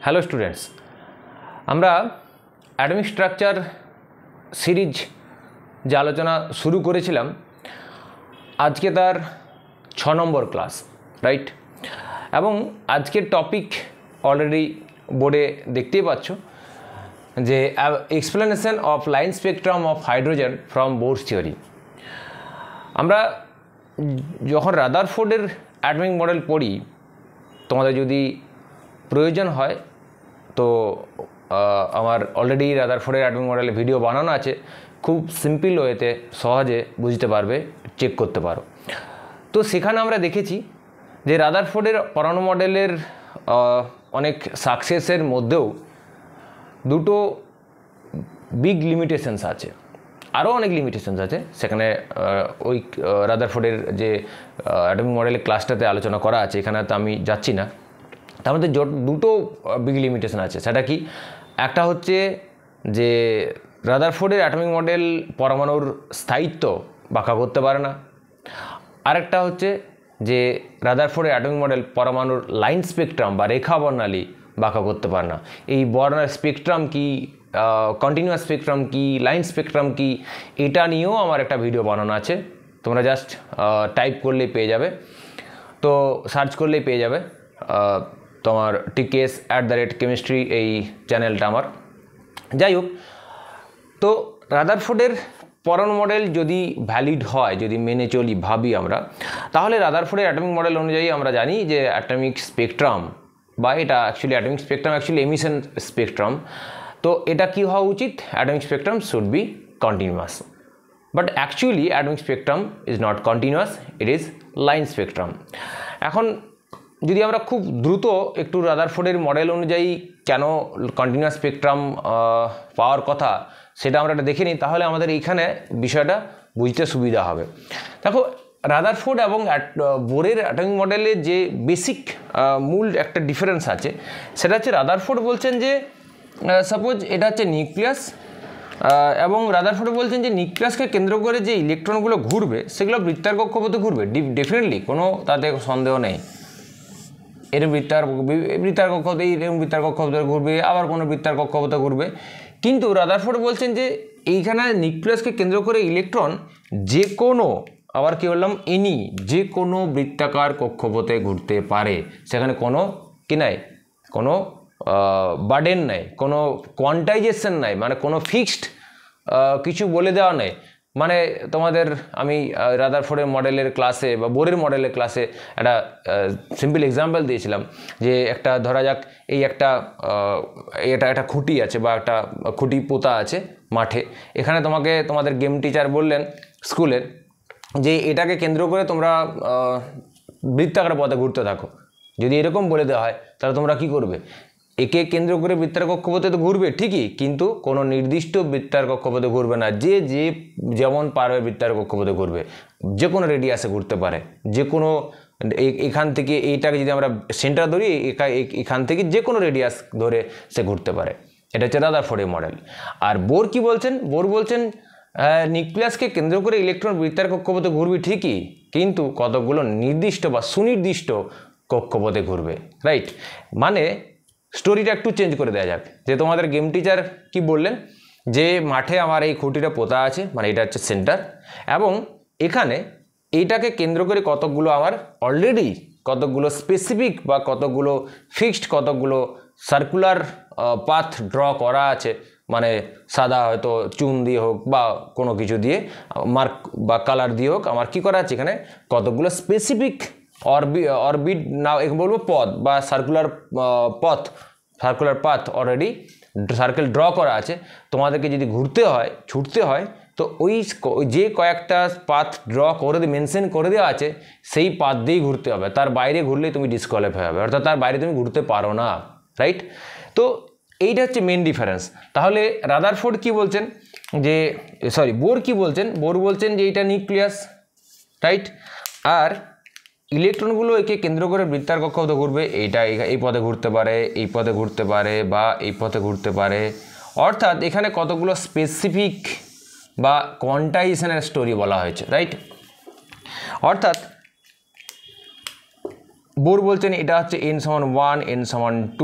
Hello students, আমরা atomic structure series যে আলোচনা শুরু করেছিলাম আজকে তার 6 নম্বর ক্লাস, রাইট? এবং আজকের টপিক অলরেডি বোর্ডে দেখতেই পাচ্ছ যে explanation of line spectrum of hydrogen from Bohr's theory. আমরা যখন রাদারফোর্ডের অ্যাটমিক মডেল পড়ি, তোমাদের যদি প্রয়োজন হয় তো আমার অলরেডি রাদারফোর্ডের অ্যাটমিক মডেলের ভিডিও বানানো আছে, খুব সিম্পল ওয়েতে সহজে বুঝতে পারবে, চেক করতে পারো। তো সেখানে আমরা দেখেছি যে রাদারফোর্ডের পরমাণু মডেলের অনেক সাকসেসের মধ্যেও দুটো বিগ লিমিটেশনস আছে, আরও অনেক লিমিটেশনস আছে। সেখানে ওই রাদারফোর্ডের যে অ্যাটমিক মডেলের ক্লাসটাতে আলোচনা করা আছে, এখানে তো আমি যাচ্ছি না। তার মধ্যে দুটো বিগ লিমিটেশন আছে। সেটা কি? একটা হচ্ছে যে রাদারফোর্ডের অ্যাটমিক মডেল পরমাণুর স্থায়িত্ব ব্যাখ্যা করতে পারে না। আরেকটা হচ্ছে যে রাদারফোর্ডের অ্যাটমিক মডেল পরমাণুর লাইন স্পেকট্রাম বা রেখা বর্ণালী ব্যাখ্যা করতে পারে না। এই বর্ণালীর স্পেকট্রাম কি, কন্টিনিউয়াস স্পেকট্রাম কি, লাইন স্পেকট্রাম কি, এটা নিয়েও আমার একটা ভিডিও বানানো আছে। তোমরা জাস্ট টাইপ করলেই পেয়ে যাবে, তো সার্চ করলেই পেয়ে যাবে তোমার TKS@chemistry এই চ্যানেলটা আমার। যাই হোক, তো রাদারফোর্ডের পরমাণু মডেল যদি ভ্যালিড হয়, যদি মেনে চলি, ভাবি আমরা, তাহলে রাদারফোর্ডের অ্যাটমিক মডেল অনুযায়ী আমরা জানি যে অ্যাটমিক স্পেকট্রাম বা এটা actually atomic spectrum actually emission spectrum. তো এটা কি হওয়া উচিত? Atomic spectrum should be continuous, but actually atomic spectrum is not continuous, it is line spectrum. এখন যদি আমরা খুব দ্রুত একটু রাদারফোর্ডের মডেল অনুযায়ী কেন কন্টিনিউয়াস স্পেকট্রাম পাওয়ার কথা সেটা আমরা দেখে নিই, তাহলে আমাদের এইখানে বিষয়টা বুঝতে সুবিধা হবে। দেখো, রাদারফোর্ড এবং বোরের অ্যাটমিক মডেলের যে বেসিক মূল একটা ডিফারেন্স আছে, সেটা হচ্ছে রাদারফোর্ড বলছেন যে সাপোজ এটা হচ্ছে নিউক্লিয়াস, এবং রাদারফোর্ড বলছেন যে নিউক্লিয়াসকে কেন্দ্র করে যে ইলেকট্রনগুলো ঘুরবে সেগুলো বৃত্তাকার কক্ষপথে ঘুরবে, ডেফিনেটলি, কোনো তাতে সন্দেহ নেই। এরকম বৃত্তাকার কক্ষপথে, এরকম বৃত্তাকার কক্ষপথে ঘুরবে, আবার কোনো বৃত্তাকার কক্ষপথে ঘুরবে। কিন্তু রাদারফোর্ড বলছেন যে এইখানে নিউক্লিয়াসকে কেন্দ্র করে ইলেকট্রন যে কোনো, আবার কি বললাম, যে কোনো বৃত্তাকার কক্ষপথে ঘুরতে পারে। সেখানে কোনো কি নাই, কোনো বার্ডেন নাই, কোনো কোয়ান্টাইজেশন নাই, মানে কোনো ফিক্সড কিছু বলে দেওয়া নেই। মানে তোমাদের আমি রাদারফোর্ডের মডেলের ক্লাসে বা বোরের মডেলের ক্লাসে একটা সিম্পল এক্সাম্পল দিয়েছিলাম যে একটা ধরা যাক এই একটা একটা খুঁটি আছে বা একটা খুঁটি পোতা আছে মাঠে। এখানে তোমাদের গেম টিচার বললেন স্কুলের যে এটাকে কেন্দ্র করে তোমরা বৃত্তাকার পথে ঘুরতে থাকো। যদি এরকম বলে দেওয়া হয় তাহলে তোমরা কি করবে? একে কেন্দ্র করে বৃত্তাকার কক্ষপথে তো ঘুরবে ঠিকই, কিন্তু কোনো নির্দিষ্ট বৃত্তাকার কক্ষপথে ঘুরবে না। যেমন পারবে বৃত্তাকার কক্ষপথে ঘুরবে, যে কোনো রেডিয়াসে ঘুরতে পারে, যে কোনো এখান থেকে এইটাকে যদি আমরা সেন্টার ধরি, এখান থেকে যে কোনো রেডিয়াস ধরে সে ঘুরতে পারে। এটা হচ্ছে রাদারফোর্ডের মডেল। আর বোর কি বলছেন? বোর বলছেন নিউক্লিয়াসকে কেন্দ্র করে ইলেকট্রন বৃত্তাকার কক্ষপথে ঘুরবে ঠিকই, কিন্তু কতগুলো নির্দিষ্ট বা সুনির্দিষ্ট কক্ষপথে ঘুরবে, রাইট? মানে স্টোরিটা একটু চেঞ্জ করে দেওয়া যাক, যে তোমাদের গেম টিচার কি বললেন যে মাঠে আমার এই খুঁটিটা পোতা আছে, মানে এটা হচ্ছে সেন্টার, এবং এখানে এইটাকে কেন্দ্র করে কতকগুলো আমার অলরেডি কতকগুলো স্পেসিফিক বা কতকগুলো ফিক্সড, কতকগুলো সার্কুলার পাথ ড্র করা আছে। মানে সাদা হয়তো চুন দিয়ে হোক বা কোনো কিছু দিয়ে মার্ক বা কালার দিয়ে হোক, আমার কি করা আছে এখানে কতকগুলো স্পেসিফিক অরবিট না বলবো পথ বা circular path already circle draw করা আছে। তোমাদেরকে যদি ঘুরতে হয়, ছুটতে হয়, তো ওই যে কয়েকটা পাথ ড্র করে মেনশন করে দেওয়া আছে সেই পাথ দিয়েই ঘুরতে হবে। তার বাইরে ঘুরলেই তুমি ডিসকোয়ালিফাই হবে, অর্থাৎ তার বাইরে তুমি ঘুরতে পারো না, রাইট? তো এইটা হচ্ছে মেন ডিফারেন্স। তাহলে রাদারফোর্ড কি বলছেন যে বোর কি বলছেন? বোর বলছেন যে এইটা নিউক্লিয়াস, রাইট? আর ইলেকট্রনগুলো একে কেন্দ্র করে বৃত্তাকার কক্ষপথে ঘুরবে, এইটা এই পথে ঘুরতে পারে, এই পথে ঘুরতে পারে, বা এই পথে ঘুরতে পারে। অর্থাৎ এখানে কতগুলো স্পেসিফিক বা কোয়ান্টাইজেশনের স্টোরি বলা হয়েছে, রাইট? অর্থাৎ বোর বলছেন এটা হচ্ছে n=1, n=2,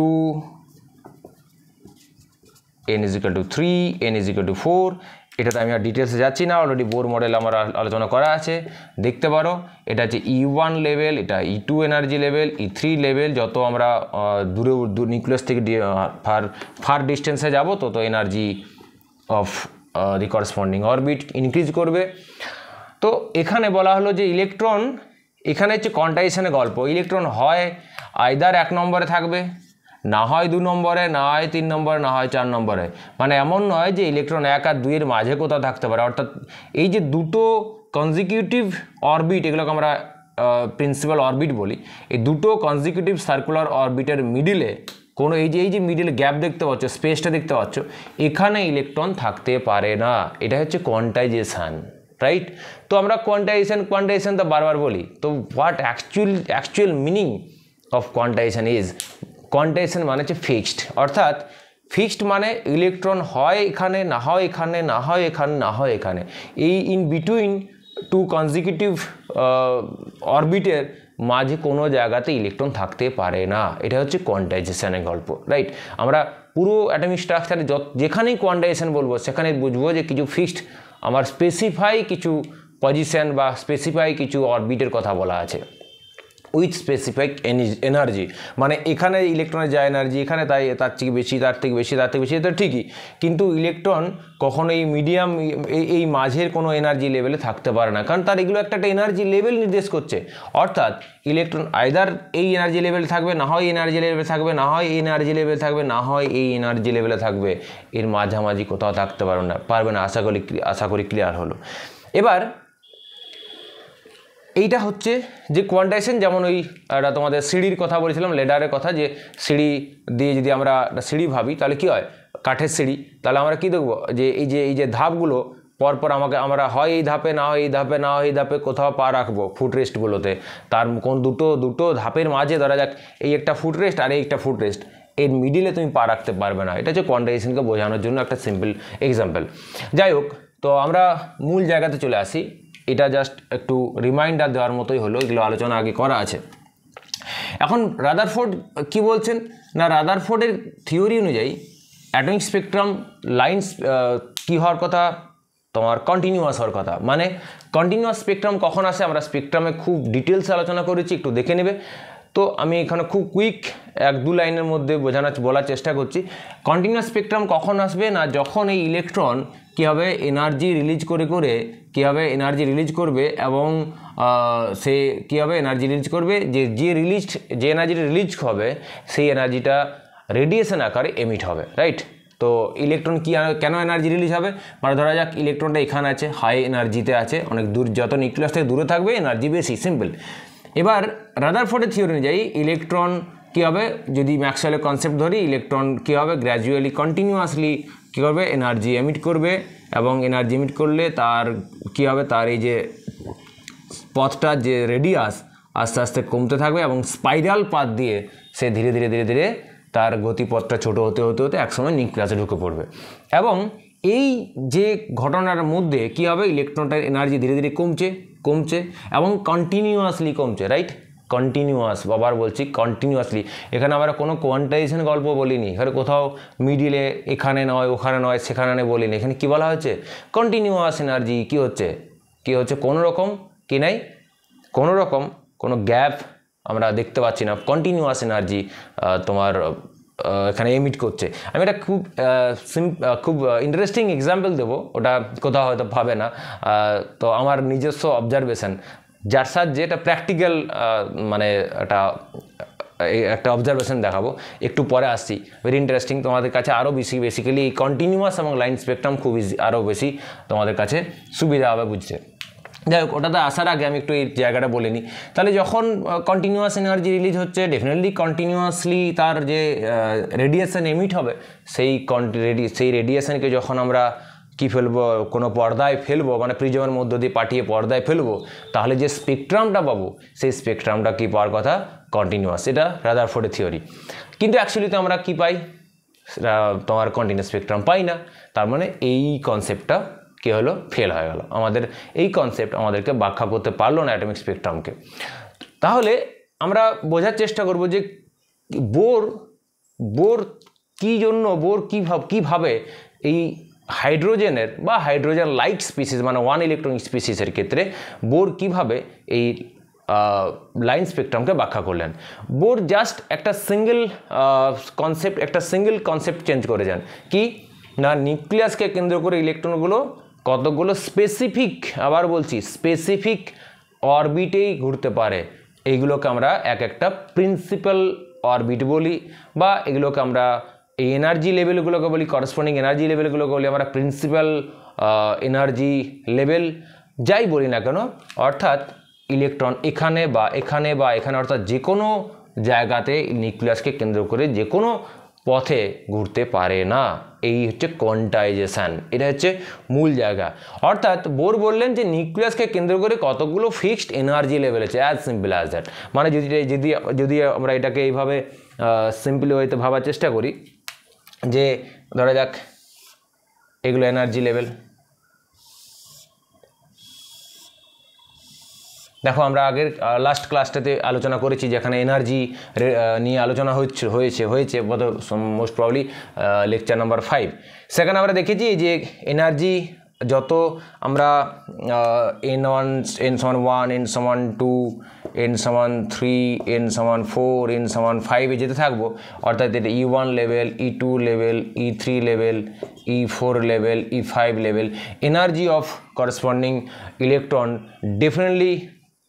n is equal to 3, n is equal to 4, এটাতে আমি আর ডিটেলসে যাচ্ছি না, অলরেডি বোর মডেল আমার আলোচনা করা আছে, দেখতে পারো। এটা হচ্ছে E1 লেভেল, এটা E2 energy level, E3 level. যত আমরা দূরে নিউক্লিয়াস থেকে ফার ডিস্টেন্সে যাব তত energy of the corresponding orbit increase করবে। তো এখানে বলা হলো যে ইলেকট্রন, এখানে হচ্ছে কোয়ান্টাইজেশনের গল্প। ইলেকট্রন হয় আইদার 1 নম্বরে থাকবে, না হয় 2 নম্বরে, না হয় 3 নম্বরে, না হয় 4 নম্বরে। মানে এমন নয় যে ইলেকট্রন 1 আর 2 এর মাঝে কোথাও থাকতে পারে। অর্থাৎ এই যে দুটো কনজিকিউটিভ অরবিট, এগুলোকে আমরা প্রিন্সিপাল অরবিট বলি, এই দুটো কনজিকিউটিভ সার্কুলার অরবিটের মিডিলে কোনো এই যে মিডিলে গ্যাপ দেখতে পাচ্ছ, স্পেসটা দেখতে পাচ্ছ, এখানে ইলেকট্রন থাকতে পারে না। এটা হচ্ছে কোয়ান্টাইজেশন, রাইট? তো আমরা কোয়ান্টাইজেশন তো বারবার বলি। তো what actual meaning of quantisation is, quantisation মানে হচ্ছে ফিক্সড। অর্থাৎ ফিক্সড মানে ইলেকট্রন হয় এখানে, না হয় এখানে, না হয় এখানে, না হয় এখানে। এই ইন বিটুইন টু কনজিকিউটিভ অরবিটের মাঝে কোনো জায়গাতে ইলেকট্রন থাকতে পারে না। এটা হচ্ছে কোয়ান্টাইজেশনের গল্প, রাইট? আমরা পুরো অ্যাটমিক স্ট্রাকচারে যেখানেই কোয়ান্টাইজেশন বলবো সেখানে বুঝবো যে কিছু ফিক্সড, আমার স্পেসিফাই কিছু পজিশন বা স্পেসিফাই কিছু অরবিটের কথা বলা আছে উইথ স্পেসিফিক এনার্জি। মানে এখানে ইলেকট্রনের যা এনার্জি, এখানে তাই তার থেকে বেশি, তার থেকে বেশি, তার থেকে বেশি, এটা ঠিকই। কিন্তু ইলেকট্রন কখনো এই মিডিয়াম, এই মাঝের কোনো এনার্জি লেভেলে থাকতে পারে না, কারণ তার এগুলো একটা এনার্জি লেভেল নির্দেশ করছে। অর্থাৎ ইলেকট্রন আইদার এই এনার্জি লেভেল থাকবে, না হয় এনার্জি লেভেল থাকবে, না হয় এই এনার্জি লেভেল থাকবে, না হয় এই এনার্জি লেভেলে থাকবে। এর মাঝামাঝি কোথাও থাকতে পারবে না। আশা করি ক্লিয়ার হলো। এবার এইটা হচ্ছে যে কোয়ান্টাইজেশন, যেমন ওই একটা তোমাদের সিঁড়ির কথা বলেছিলাম, লেডারের কথা, যে সিঁড়ি দিয়ে যদি আমরা সিঁড়ি ভাবি তাহলে কী হয়, কাঠের সিঁড়ি, তাহলে আমরা কী দেখবো যে এই যে ধাপগুলো পরপর আমরা হয় এই ধাপে, না হয় এই ধাপে, না হয় এই ধাপে কোথাও পা রাখবো ফুট রেস্টগুলোতে। তার কোন দুটো ধাপের মাঝে ধরা যাক এই একটা ফুট রেস্ট আর এই একটা ফুট রেস্ট, এর মিডিলে তুমি পা রাখতে পারবে না। এটা হচ্ছে কোয়ান্টাইজেশনকে বোঝানোর জন্য একটা সিম্পল এক্সাম্পল। যাই হোক, তো আমরা মূল জায়গাতে চলে আসি। এটা জাস্ট একটু রিমাইন্ডার দেওয়ার মতোই হলো, এগুলো আলোচনা আগে করা আছে। এখন রাদারফোর্ড কি বলছেন না, রাদারফোর্ডের থিওরি অনুযায়ী অ্যাটমিক স্পেকট্রাম লাইন্স কী হওয়ার কথা, তোমার কন্টিনিউয়াস হওয়ার কথা। মানে কন্টিনিউয়াস স্পেকট্রাম কখন আসে, আমরা স্পেকট্রামে খুব ডিটেলসে আলোচনা করেছি, একটু দেখে নেবে। তো আমি এখানে খুব কুইক 1-2 লাইনের মধ্যে বলার চেষ্টা করছি। কন্টিনিউয়াস স্পেকট্রাম কখন আসবে না, যখন এই ইলেকট্রন কী হবে, এনার্জি রিলিজ করে কী হবে, এনার্জি রিলিজ করবে, এবং সে কী হবে, এনার্জি রিলিজ করবে, যে এনার্জিটা রিলিজ হবে সেই এনার্জিটা রেডিয়েশন আকারে এমিট হবে, রাইট? তো ইলেকট্রন কেন এনার্জি রিলিজ হবে, মানে ধরা যাক ইলেকট্রনটা এখানে আছে, হাই এনার্জিতে আছে, অনেক দূর, যত নিউক্লিয়াস থেকে দূরে থাকবে এনার্জি বেশি, সিম্পল। এবার রাদারফোর্ডের থিওরি অনুযায়ী ইলেকট্রন কী হবে, যদি ম্যাক্সওয়েলের কনসেপ্ট ধরি, ইলেকট্রন কী হবে, গ্র্যাজুয়ালি কন্টিনিউয়াসলি কী করবে, এনার্জি এমিট করবে, এবং এনার্জি এমিট করলে তার কী হবে, তার এই যে পথটা, যে রেডিয়াস, আস্তে আস্তে কমতে থাকবে, এবং স্পাইরাল পাথ দিয়ে সে ধীরে ধীরে তার গতিপথটা ছোটো হতে একসময় নিউক্লিয়াসে ঢুকে পড়বে। এবং এই যে ঘটনার মধ্যে কী হবে, ইলেকট্রনটার এনার্জি ধীরে ধীরে কমছে এবং কন্টিনিউয়াসলি কমছে, রাইট? কন্টিনিউয়াস, বাবার বলছি কন্টিনিউয়াসলি। এখানে আমরা কোনো কোয়ান্টাইজেশন গল্প বলিনি, এখানে কোথাও মিডিলে এখানে নয়, ওখানে নয়, সেখানে নয় বলিনি। এখানে কী বলা হয়েছে, কন্টিনিউয়াস এনার্জি কী হচ্ছে কোনো রকম কি নাই, কোনো গ্যাপ আমরা দেখতে পাচ্ছি না, কন্টিনিউয়াস এনার্জি তোমার এখানে এমিট করছে। আমি এটা খুব ইন্টারেস্টিং এক্সাম্পল দেবো, ওটা কোথাও হয়তো পাবে না। তো আমার নিজস্ব অবজারভেশন, যার সাহায্যে এটা প্র্যাকটিক্যাল, মানে একটা অবজারভেশন দেখাবো, একটু পরে আসছি। ভেরি ইন্টারেস্টিং, তোমাদের কাছে আরও বেসিক্যালি এই কন্টিনিউয়াস এবং লাইন স্পেকট্রাম খুব আরও বেশি তোমাদের কাছে সুবিধা হবে বুঝতে। যাই হোক, ওটাতে আসার আগে আমি একটু এই জায়গাটা বলে নিই। তাহলে যখন কন্টিনিউয়াস এনার্জি রিলিজ হচ্ছে, ডেফিনেটলি কন্টিনিউয়াসলি তার যে রেডিয়েশন এমিট হবে, সেই রেডিয়েশনকে যখন আমরা কি ফেলবো, কোনো পর্দায় ফেলবো, মানে প্রিজমের মধ্য দিয়ে পাঠিয়ে পর্দায় ফেলবো, তাহলে যে স্পেকট্রামটা পাবো সেই স্পেকট্রামটা কি পাওয়ার কথা, কন্টিনিউয়াস। এটা রাদারফোর্ডের থিওরি। কিন্তু অ্যাকচুয়ালি তো আমরা কি পাই, তোমার কন্টিনিউয়াস স্পেকট্রাম পাই না। তার মানে এই কনসেপ্টটা কী হলো, ফেল হয়ে গেল। আমাদের এই কনসেপ্ট আমাদেরকে ব্যাখ্যা করতে পারলো না অ্যাটমিক স্পেকট্রামকে। তাহলে আমরা বোঝার চেষ্টা করব যে বোর কী জন্য বোর কীভাবে এই হাইড্রোজেনের বা হাইড্রোজেন লাইক স্পিসিস মানে ওয়ান ইলেকট্রনিক স্পিসিসের ক্ষেত্রে বোর কীভাবে এই লাইন স্পেকট্রামকে ব্যাখ্যা করলেন। বোর জাস্ট একটা সিঙ্গেল কনসেপ্ট চেঞ্জ করে যান, কি না নিউক্লিয়াসকে কেন্দ্র করে ইলেকট্রনগুলো কতগুলো স্পেসিফিক, আবার বলছি স্পেসিফিক অরবিটেই ঘুরতে পারে। এইগুলোকে আমরা এক একটা প্রিন্সিপাল অরবিট বলি, বা এগুলোকে আমরা এই এনার্জি লেভেলগুলোকে বলি, করসপন্ডিং এনার্জি লেভেলগুলোকে বলি আমরা প্রিন্সিপাল এনার্জি লেভেল, যাই বলি না কেন। অর্থাৎ ইলেকট্রন এখানে বা এখানে বা এখানে, অর্থাৎ যে কোনো জায়গাতে নিউক্লিয়াসকে কেন্দ্র করে যে কোনো পথে ঘুরতে পারে না। এই হচ্ছে কোয়ান্টাইজেশন, এটা হচ্ছে মূল জায়গা। অর্থাৎ বোর বললেন যে নিউক্লিয়াসকে কেন্দ্র করে কতগুলো ফিক্সড এনার্জি লেভেল আছে, অ্যাজ সিম্পল অ্যাজ দ্যাট। মানে যদি আমরা এটাকে এইভাবে সিম্পল ওয়েতে ভাবার চেষ্টা করি, যে ধরা যাক এগুলো এনার্জি লেভেল। দেখো আমরা আগের লাস্ট ক্লাসটাতে আলোচনা করেছি, যেখানে এনার্জি নিয়ে আলোচনা হয়েছে মোস্ট প্রবলি লেকচার নাম্বার 5। সেখানে আমরা দেখেছি যে এনার্জি যত আমরা n1 n1 n2 n3 n4 n5 এ যেতে থাকবো, অর্থাৎ এটা E1 level, E2 level, E3 level, E4 level, E5 level, energy of corresponding electron definitely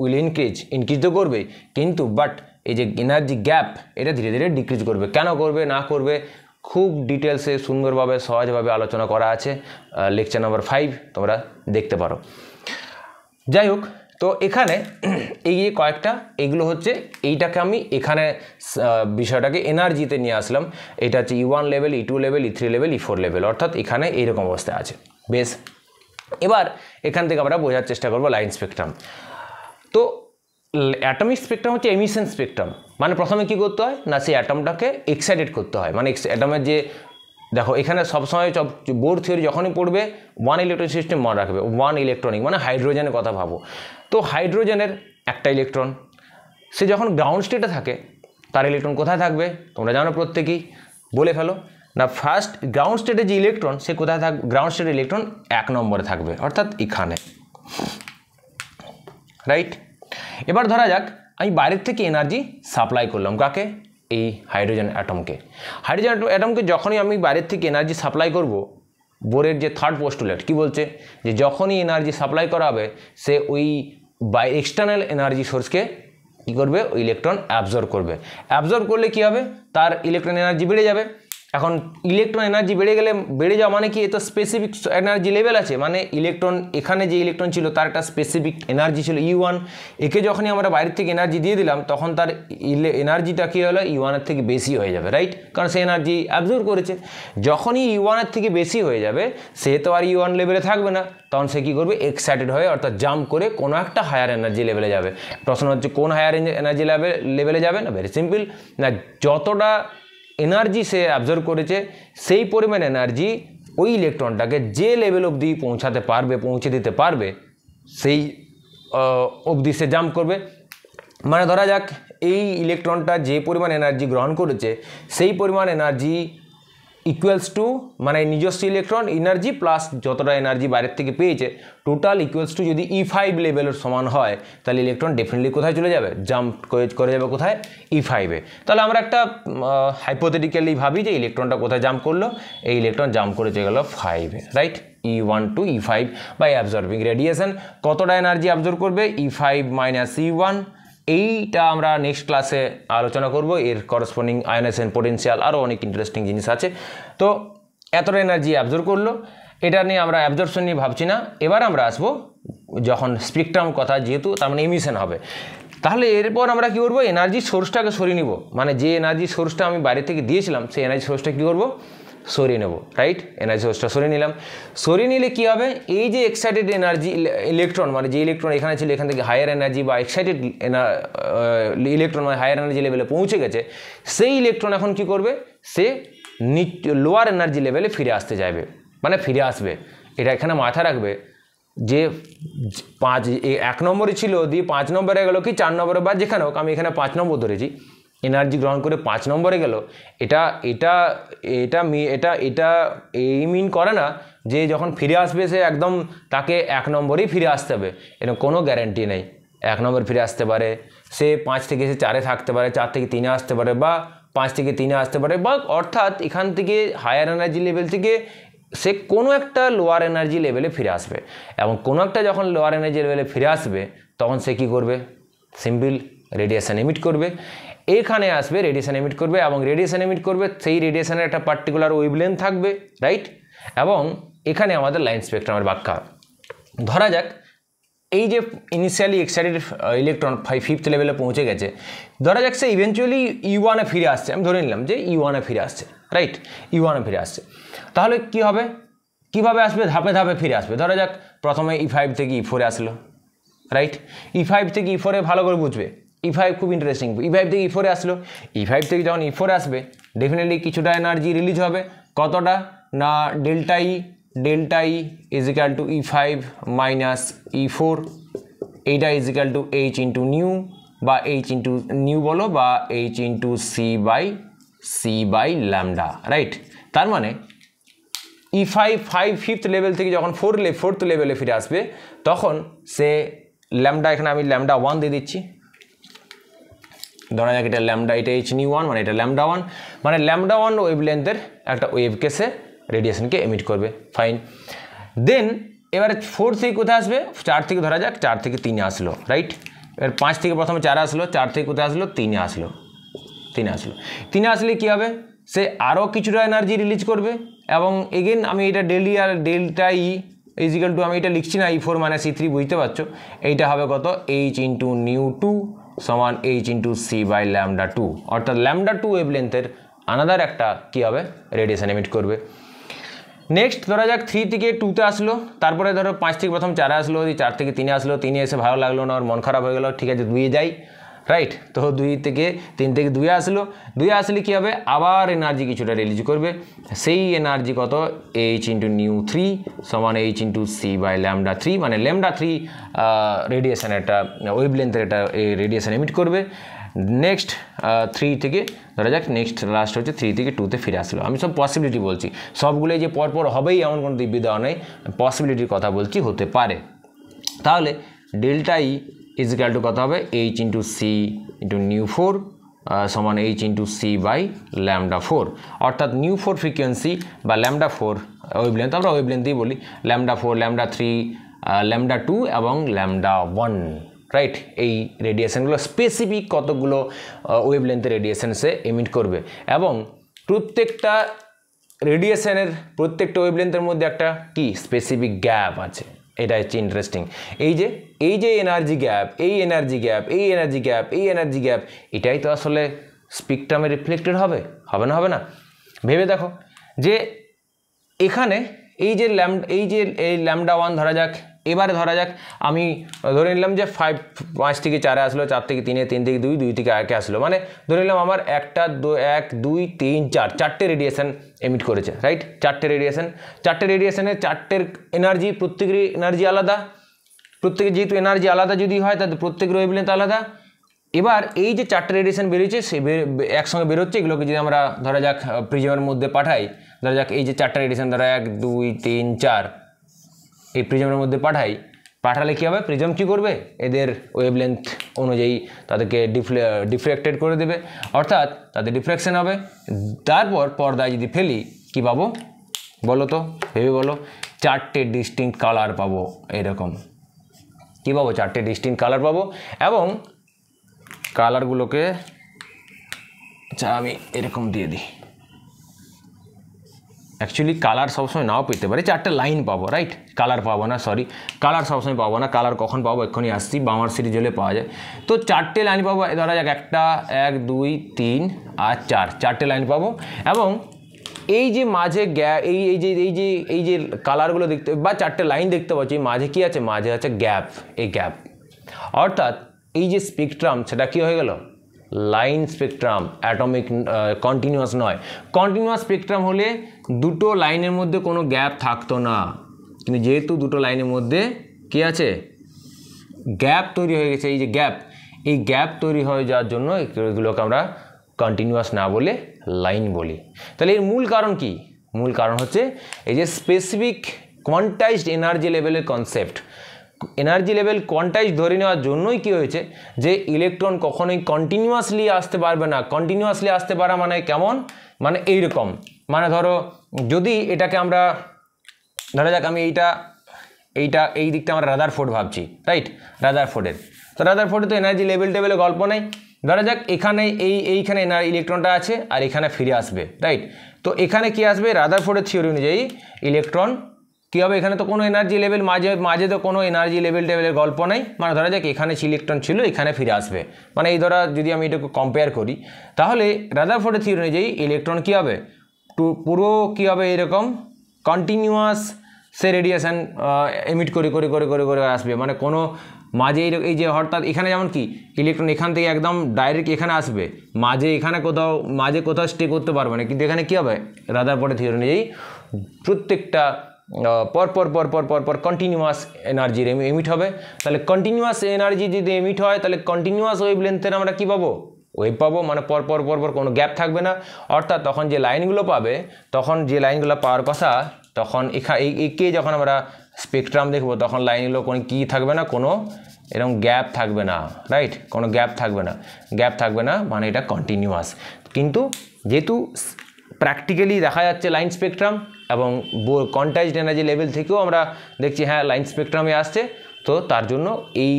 will increase তো করবে, কিন্তু বাট এই যে এনার্জি গ্যাপ এটা ধীরে ধীরে ডিক্রিজ করবে। কেন করবে না করবে খুব ডিটেলসে সুন্দরভাবে সহজভাবে আলোচনা করা আছে লেকচার নাম্বার 5, তোমরা দেখতে পারো। যাই হোক, তো এখানে এই কয়েকটা এগুলো হচ্ছে, এইটাকে আমি এখানে বিষয়টাকে এনার্জিতে নিয়ে আসলাম। এটা হচ্ছে E1 level, E2 level, E3 level, E4 level, অর্থাৎ এখানে এইরকম অবস্থায় আছে। বেশ, এবার এখান থেকে আমরা বোঝার চেষ্টা করবো লাইন স্পেকট্রাম। তো অ্যাটমিক স্পেকট্রাম হচ্ছে এমিশন স্পেকট্রাম। মানে প্রথমে কি করতে হয় না, সেই অ্যাটমটাকে এক্সাইটেড করতে হয়। মানে অ্যাটমের যে দেখো এখানে সবসময় বোর থিওরি যখনই পড়বে ওয়ান ইলেকট্রন সিস্টেম মনে রাখবে, ওয়ান ইলেকট্রনিক মানে হাইড্রোজেনের কথা ভাবো। তো হাইড্রোজেনের একটা ইলেকট্রন, সে যখন গ্রাউন্ড স্টেটে থাকে তার ইলেকট্রন কোথায় থাকবে তোমরা জানো প্রত্যেকেই, বলে ফেলো না। ফার্স্ট গ্রাউন্ড স্টেটে যে ইলেকট্রন সে কোথায় থাকবে, গ্রাউন্ড স্টেটের ইলেকট্রন 1 নম্বরে থাকবে, অর্থাৎ এখানে, রাইট। এবার ধরা যাক আমি বাইরের থেকে এনার্জি সাপ্লাই করলাম, কাকে, এই হাইড্রোজেন অ্যাটমকে। হাইড্রোজেন অ্যাটমকে যখনই আমি বাইরের থেকে এনার্জি সাপ্লাই করব, বোরের যে থার্ড পোস্টুলেট কি বলছে, যে যখনই এনার্জি সাপ্লাই করা হবে সে ওই এক্সটার্নাল এনার্জি সোর্সকে কী করবে, ওই ইলেকট্রন অ্যাবজর্ব করবে। অ্যাবজর্ব করলে কী হবে, তার ইলেকট্রন এনার্জি বেড়ে যাবে। এখন ইলেকট্রন এনার্জি বেড়ে যাওয়া মানে কি, এ তো স্পেসিফিক এনার্জি লেভেল আছে। মানে ইলেকট্রন এখানে যে ইলেকট্রন ছিল তার একটা স্পেসিফিক এনার্জি ছিল E1, একে যখনই আমরা বাইরের থেকে এনার্জি দিয়ে দিলাম তখন তার এনার্জিটা কী হলো, E1 এর থেকে বেশি হয়ে যাবে, রাইট, কারণ সে এনার্জি অ্যাবজর্ব করেছে। যখনই E1 এর থেকে বেশি হয়ে যাবে সে তো আর E1 লেভেলে থাকবে না, তখন সে কী করবে, এক্সাইটেড হয়ে অর্থাৎ জাম্প করে কোনো একটা হায়ার এনার্জি লেভেলে যাবে। প্রশ্ন হচ্ছে কোন হায়ার এনার্জি লেভেলে যাবে, না ভেরি সিম্পল, না যতটা এনার্জি সে অ্যাবজর্ব করেছে সেই পরিমাণ এনার্জি ওই ইলেকট্রনটাকে যে লেভেল অবধি পৌঁছে দিতে পারবে সেই অবধি সে জাম্প করবে। মানে ধরা যাক এই ইলেকট্রনটা যে পরিমাণ এনার্জি গ্রহণ করেছে সেই পরিমাণ এনার্জি ইকুয়ালস টু, মানে নিজস্ব ইলেকট্রন এনার্জি প্লাস যতটা এনার্জি বাইরের থেকে পেয়েছে টোটাল ইকুয়ালস টু যদি E5 লেভেলের সমান হয়, তাহলে ইলেকট্রন ডেফিনেটলি কোথায় চলে যাবে, জাম্প করে যাবে কোথায়, E5-এ। তাহলে আমরা একটা হাইপোথেটিক্যালি ভাবি যে ইলেকট্রনটা কোথায় জাম্প করলো, এই ইলেকট্রন জাম্প করে চলে গেল 5-এ, right, E1 to E5 by absorbing radiation. কতটা এনার্জি অ্যাবজর্ব করবে, E5 মাইনাস E1। এইটা আমরা নেক্সট ক্লাসে আলোচনা করব, এর করসপন্ডিং আয়নাইজেশন পোটেনশিয়াল, আরও অনেক ইন্টারেস্টিং জিনিস আছে। তো এতটা এনার্জি অ্যাবজর্ব করলো, এটা নিয়ে আমরা অ্যাবজর্পশন নিয়ে ভাবছি না। এবার আমরা আসবো যখন স্পেকট্রাম কথা, যেহেতু তার মানে এমিশন হবে, তাহলে এরপর আমরা কী করবো, এনার্জি সোর্সটাকে সরিয়ে নিব। মানে যে এনার্জি সোর্সটা আমি বাইরে থেকে দিয়েছিলাম সেই এনার্জি সোর্সটা কী করবো, সরিয়ে নেব, রাইট, এনার্জি সোর্সটা সরিয়ে নিলাম। সরিয়ে নিলে কী হবে, এই যে এক্সাইটেড এনার্জি ইলেকট্রন, মানে যে ইলেকট্রন এখানে ছিল এখান থেকে হায়ার এনার্জি বা এক্সাইটেড ইলেকট্রন মানে হায়ার এনার্জি লেভেলে পৌঁছে গেছে, সেই ইলেকট্রন এখন কি করবে, সে লোয়ার এনার্জি লেভেলে ফিরে আসতে চাইবে, মানে ফিরে আসবে। এটা এখানে মাথায় রাখবে যে 1 নম্বরে ছিল দিয়ে 5 নম্বরে গেল কি 4 নম্বরে, বা যেখানে হোক, আমি এখানে 5 নম্বর ধরেছি, এনার্জি গ্রহণ করে 5 নম্বরে গেল, এটা এটা এটা এটা এটা এই মিন করে না যে যখন ফিরে আসবে সে একদম তাকে 1 নম্বরেই ফিরে আসতে হবে, এরকম কোনো গ্যারান্টি নেই। 1 নম্বর ফিরে আসতে পারে, সে 5 থেকে সে 4-এ থাকতে পারে, 4 থেকে 3-এ আসতে পারে, বা 5 থেকে 3-এ আসতে পারে, বা অর্থাৎ এখান থেকে হায়ার এনার্জি লেভেল থেকে সে কোনো একটা লোয়ার এনার্জি লেভেলে ফিরে আসবে। এবং কোনো একটা যখন লোয়ার এনার্জি লেভেলে ফিরে আসবে তখন সে কী করবে? সিম্পল রেডিয়েশন এমিট করবে। এখানে আসবে, রেডিয়েশন এমিট করবে, এবং রেডিয়েশন এমিট করবে, সেই রেডিয়েশনের একটা পার্টিকুলার ওয়েভলেন্থ থাকবে, রাইট? এবং এখানে আমাদের লাইন স্পেকট্রামের ব্যাখ্যা। ধরা যাক এই যে ইনিশিয়ালি এক্সাইটেড ইলেকট্রন 5th লেভেলে পৌঁছে গেছে, ধরা যাক সে ইভেনচুয়ালি E1-এ ফিরে আসছে, আমি ধরে নিলাম যে E1-এ ফিরে আসছে, রাইট? E1-এ ফিরে আসছে, তাহলে কি হবে? কিভাবে আসবে? ধাপে ধাপে ফিরে আসবে। ধরা যাক প্রথমে E5 থেকে E4-এ আসলো, রাইট? E5 থেকে E4-এ ভালো করে বুঝবে, E5 খুব ইন্টারেস্টিং। E5 থেকে E4-এ আসলো, E5 থেকে যখন E4-এ আসবে ডেফিনেটলি কিছুটা এনার্জি রিলিজ হবে। কতটা? না delta E is equal to E5 minus E4, এইটা is equal to H into nu, বা H ইন্টু নিউ বলো, বা H into c by lambda, right? তার মানে E5 5th লেভেল থেকে যখন 4th লেভেলে ফিরে আসবে তখন সে ল্যামডা, এখানে আমি ল্যামডা 1 দিয়ে দিচ্ছি, ধরা যাক এটা ল্যামডা, এটা H নিউ 1 মানে এটা ল্যামডা 1, মানে ল্যামডা 1 ওয়েভলেন্থের একটা ওয়েভকে সে রেডিয়েশনকে এমিট করবে, ফাইন। দেন এবারে 4 থেকে কোথায় আসবে? 4 থেকে, ধরা যাক 4 থেকে 3-এ আসলো, রাইট? এবার 5 থেকে প্রথমে 4 আসলো, 4 থেকে কোথায় আসলো? 3-এ আসলো, 3-এ আসলে কী হবে? সে আরও কিছুটা এনার্জি রিলিজ করবে, এবং এগেন আমি এটা delta E is equal two, আমি এটা লিখছি না E4 মাইনাস E3, বুঝতে পারছো? এইটা হবে কত? H ইন্টু নিউ 2 সমান H into c by lambda 2, অর্থাৎ ল্যামডা 2 ওয়েভলেন্থের আনাদার একটা কী হবে? রেডিয়েশন এমিট করবে। নেক্সট ধরা যাক 3 থেকে 2-তে আসলো, তারপরে ধরো 5 থেকে প্রথম 4-এ আসলো, 4 থেকে 3-এ আসলো, 3-এ এসে ভালো লাগলো না, ওর মন খারাপ হয়ে গেলো, ঠিক আছে 2-এ যাই, রাইট? তো 3 থেকে 2-এ আসলো, 2-এ আসলে কী হবে? আবার এনার্জি কিছুটা রিলিজ করবে, সেই এনার্জি কত? H ইন্টু নিউ 3 সমান H into c by lambda 3, মানে ল্যামডা 3 রেডিয়েশন একটা ওয়েভলেন্থের একটা রেডিয়েশন এমিট করবে। নেক্সট 3 থেকে, ধরা যাক নেক্সট লাস্ট হচ্ছে 3 থেকে 2-তে ফিরে আসলো। আমি সব পসিবিলিটি বলছি, সবগুলোই যে পরপর হবেই এমন কোনো দিব্যি দেওয়া নেই, পসিবিলিটির কথা বলছি, হতে পারে। তাহলে delta E is equal to কত হবে? H into c into nu 4 সমান H into c by lambda 4, অর্থাৎ নিউ 4 ফ্রিকোয়েন্সি বা ল্যামডা 4 ওয়েভলেন্থ, আমরা ওয়েভলেন্থই বলি, ল্যামডা 4, ল্যামডা 3, ল্যামডা 2 এবং ল্যামডা 1, রাইট? এই রেডিয়েশনগুলো স্পেসিফিক কতগুলো ওয়েভলেন্থের রেডিয়েশন সে এমিট করবে, এবং প্রত্যেকটা রেডিয়েশনের প্রত্যেকটা ওয়েভলেন্থের মধ্যে একটা কি স্পেসিফিক গ্যাপ আছে। এটা হচ্ছে ইন্টারেস্টিং। এই যে এনার্জি গ্যাপ, এই এনার্জি গ্যাপ, এটাই তো আসলে স্পেকট্রামে রিফ্লেক্টেড হবে না? ভেবে দেখো যে এখানে এই ল্যামডা 1 ধরা যাক, এবারে ধরা যাক আমি ধরে নিলাম যে 5 থেকে 4-এ আসলো, 4 থেকে 3-এ, 3 থেকে 2, 2 থেকে 1-এ আসলো, মানে ধরে নিলাম আমার 1, 2, 3, 4 চারটে রেডিয়েশন এমিট করেছে, রাইট? চারটে রেডিয়েশনের চারটের এনার্জি, প্রত্যেকেরই এনার্জি আলাদা, প্রত্যেকের যেহেতু এনার্জি আলাদা যদি হয় তাদের প্রত্যেকের ওয়েভলেন্থ আলাদা। এবার এই যে চারটে রেডিয়েশন বেরিয়েছে, সে একসঙ্গে বেরোচ্ছে, এগুলোকে যদি আমরা ধরা যাক প্রিজমের মধ্যে পাঠাই, ধরা যাক এই যে চারটে রেডিয়েশন, ধরা 1, 2, 3, 4 এই প্রিজমের মধ্যে পাঠালে কী হবে? প্রিজম কী করবে? এদের ওয়েভলেন্থ অনুযায়ী তাদেরকে ডিফ্লেক্টেড করে দেবে, অর্থাৎ তাদের ডিফ্লেকশন হবে। তারপর পর্দায় যদি ফেলি কী পাবো বলো তো, ভেবে বলো? চারটে ডিস্টিংক্ট কালার পাবো, এরকম কী পাবো? চারটে ডিস্টিংক্ট কালার পাবো, এবং কালারগুলোকে আচ্ছা আমি এরকম দিয়ে দিই, অ্যাকচুয়ালি কালার সবসময় নাও পেতে পারে, চারটে লাইন পাবো, রাইট? কালার পাবো না, সরি, কালার সবসময় পাবো না। কালার কখন পাবো? এক্ষুনি আসছি, বামার সিরিজ হলে পাওয়া যায়। তো চারটে লাইন পাবো, ধরা যাক 1, 2, 3 আর 4, চারটে লাইন পাবো, এবং এই যে মাঝে এই যে কালারগুলো দেখতে বা চারটে লাইন দেখতে পাচ্ছি, মাঝে কি আছে? মাঝে আছে গ্যাপ, এই গ্যাপ, অর্থাৎ এই যে স্পেকট্রাম সেটা কি হয়ে গেল? লাইন স্পেকট্রাম, অ্যাটমিক, কন্টিনিউয়াস নয়। কন্টিনিউয়াস স্পেকট্রাম হলে দুটো লাইনের মধ্যে কোনো গ্যাপ থাকতো না, কিন্তু যেহেতু দুটো লাইনের মধ্যে কি আছে? গ্যাপ তৈরি হয়ে গেছে, এই যে গ্যাপ, এই গ্যাপ তৈরি হয়ে যাওয়ার জন্য এগুলোকে আমরা কন্টিনিউয়াস না বলে লাইন বলি। তাহলে এর মূল কারণ কি? মূল কারণ হচ্ছে এই যে স্পেসিফিক কোয়ান্টাইজড এনার্জি লেভেলের কনসেপ্ট। এনার্জি লেভেল কোয়ান্টাইজ ধরে নেওয়ার জন্যই কি হয়েছে যে ইলেকট্রন কখনোই কন্টিনিউয়াসলি আসতে পারবে না। কন্টিনিউয়াসলি আসতে পারা মানে কেমন? মানে এইরকম, মানে ধরো যদি এটাকে আমরা ধরা যাক আমি এই দিকটা আমরা রাদারফোর্ড ভাবছি, রাইট? রাদারফোর্ডের তো রাদারফোর্ডে তো এনার্জি লেভেলে গল্প নেই। ধরা যাক এখানে এইখানে ইলেকট্রনটা আছে আর এখানে ফিরে আসবে, রাইট? তো এখানে কি আসবে? রাদারফোর্ডের থিওরি অনুযায়ী ইলেকট্রন কী হবে? এখানে তো কোনো এনার্জি লেভেল মাঝে তো কোনো এনার্জি লেভেলের গল্প নেই। মানে ধরা যাক এখানে ইলেকট্রন ছিল, এখানে ফিরে আসবে, মানে এই ধরা যদি আমি এটাকে কম্পেয়ার করি তাহলে রাদারফোর্ডের থিওরি অনুযায়ী ইলেকট্রন কী হবে? পুরো কী হবে? এরকম কন্টিনিউয়াস সে রেডিয়েশন এমিট করে আসবে, মানে কোনো মাঝে এই যে অর্থাৎ এখানে যেমন কি ইলেকট্রন এখান থেকে একদম ডাইরেক্ট এখানে আসবে, এখানে কোথাও স্টে করতে পারবে না। কিন্তু এখানে কী হবে? রাদারফোর্ডের থিওরি অনুযায়ী প্রত্যেকটা পর কন্টিনিউয়াস এনার্জি এমিট হবে। তাহলে কন্টিনিউয়াস এনার্জি যদি এমিট হয় তাহলে কন্টিনিউয়াস ওয়েভ লেন্থের আমরা কী পাবো? ওয়েভ পাবো, মানে পর কোনো গ্যাপ থাকবে না। অর্থাৎ তখন যে লাইনগুলো পাবে, তখন যে লাইনগুলো পাওয়ার কথা, তখন একে যখন আমরা স্পেকট্রাম দেখব তখন লাইনগুলো কোনো কী থাকবে না, কোনো এরকম গ্যাপ থাকবে না, রাইট? কোনো গ্যাপ থাকবে না, মানে এটা কন্টিনিউয়াস। কিন্তু যেহেতু প্র্যাকটিক্যালি দেখা যাচ্ছে লাইন স্পেকট্রাম এবং কোয়ান্টাইজড এনার্জি লেভেল থেকেও আমরা দেখছি হ্যাঁ লাইন স্পেকট্রামে আসছে, তো তার জন্য এই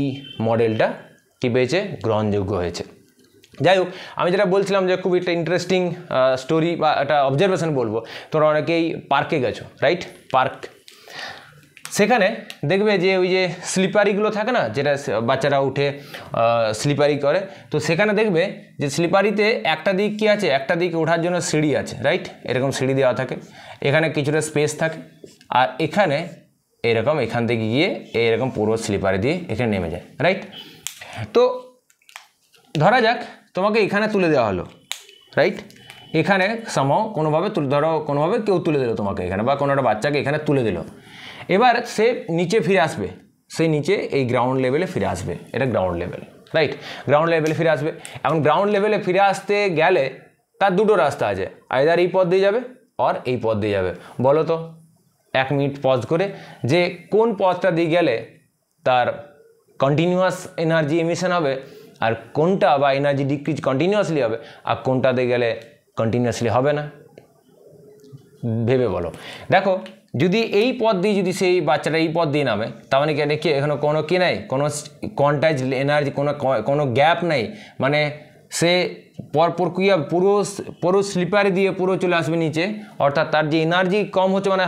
মডেলটা কী পেয়েছে? গ্রহণযোগ্য হয়েছে। যাই হোক, আমি যেটা বলছিলাম যে খুব একটা ইন্টারেস্টিং স্টোরি বা একটা অবজারভেশন বলবো। তোমরা অনেকেই পার্কে গেছো, রাইট? পার্ক, সেখানে দেখবে যে ওই যে স্লিপারিগুলো থাকে না, যেটা বাচ্চারা উঠে স্লিপারি করে, তো সেখানে দেখবে যে স্লিপারিতে একটা দিক কী আছে? একটা দিক ওঠার জন্য সিঁড়ি আছে, রাইট? এরকম সিঁড়ি দেওয়া থাকে, এখানে কিছুটা স্পেস থাকে, আর এখানে এরকম এখান থেকে গিয়ে এরকম পুরো স্লিপারি দিয়ে এখানে নেমে যায়, রাইট? তো ধরা যাক তোমাকে এখানে তুলে দেওয়া হলো, রাইট? এখানে কোনোভাবে কোনোভাবে কেউ তুলে দিল তোমাকে এখানে, বা কোনো একটা বাচ্চাকে এখানে তুলে দিল। এবার সে নিচে ফিরে আসবে, সেই নিচে এই গ্রাউন্ড লেভেলে ফিরে আসবে, এটা গ্রাউন্ড লেভেল, রাইট? গ্রাউন্ড লেভেলে ফিরে আসবে। এখন গ্রাউন্ড লেভেলে ফিরে আসতে গেলে তার দুটো রাস্তা আছে, আইদার এই পথ দিয়ে যাবে আর এই পথ দিয়ে যাবে। বলো তো 1 মিনিট পজ করে যে কোন পথটা দিয়ে গেলে তার কন্টিনিউয়াস এনার্জি এমিশন হবে, আর কোনটা বা এনার্জি ডিক্রিজ কন্টিনিউয়াসলি হবে, আর কোনটাতে গেলে কন্টিনিউয়াসলি হবে না? ভেবে বলো। দেখো, যদি এই পথ দিয়ে যদি সেই বাচ্চাটা এই পথ দিয়ে নামে, তার মানে কি এখানে কোনো কি নাই, কোনো কোয়ান্টাইজ এনার্জি, কোনো গ্যাপ নেই, মানে সে পরপর কি পুরো স্লিপারে দিয়ে পুরো চলে আসবে নিচে। অর্থাৎ তার যে এনার্জি কম হচ্ছে, মানে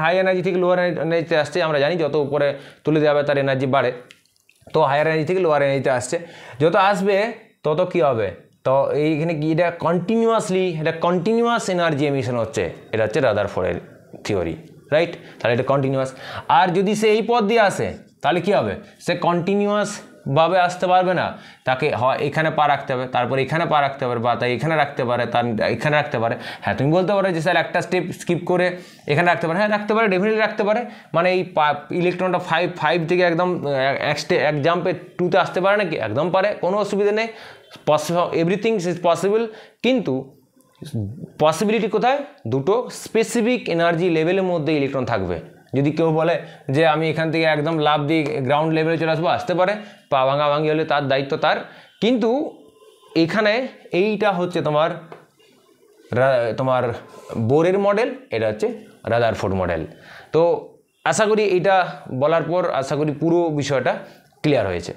হাই এনার্জি থেকে লোয়ার এনার্জিতে আসছে। আমরা জানি যত উপরে তুলে দেওয়া হবে তার এনার্জি বাড়ে, তো হায়ার এনার্জি থেকে লোয়ার এনার্জিতে আসছে, যত আসবে তত কী হবে? তো এইখানে কি এটা কন্টিনিউয়াস এনার্জি এমিশন হচ্ছে, এটা হচ্ছে রাদারফোর্ডের থিওরি, রাইট? তাহলে এটা কন্টিনিউয়াস। আর যদি সে এই পথ দিয়ে আসে তাহলে কি হবে? সে কন্টিনিউয়াসভাবে আসতে পারবে না, তাকে হয় এখানে পা রাখতে হবে, তারপর এখানে পা রাখতে পারে, বা তাই এখানে রাখতে পারে, তার এখানে রাখতে পারে। হ্যাঁ, তুমি বলতে পারো যে স্যার একটা স্টেপ স্কিপ করে এখানে রাখতে পারে। হ্যাঁ, রাখতে পারে, ডেফিনেটলি রাখতে পারে। মানে এই ইলেকট্রনটা 5 থেকে একদম এক জাম্পে 2তে আসতে পারে নাকি? একদম পারে, কোনো অসুবিধা নেই। Everything is possible. কিন্তু পসিবিলিটি কোথায়? দুটো স্পেসিফিক এনার্জি লেভেলের মধ্যে ইলেকট্রন থাকবে। যদি কেউ বলে যে আমি এখান থেকে একদম লাফ দিয়ে গ্রাউন্ড লেভেলে চলে আসবো, আসতে পারে, পা ভাঙাভাঙি হলে তার দায়িত্ব তার। কিন্তু এখানে এইটা হচ্ছে তোমার বোরের মডেল, এটা হচ্ছে রাদারফোর্ড মডেল। তো আশা করি এইটা বলার পর আশা করি পুরো বিষয়টা ক্লিয়ার হয়েছে।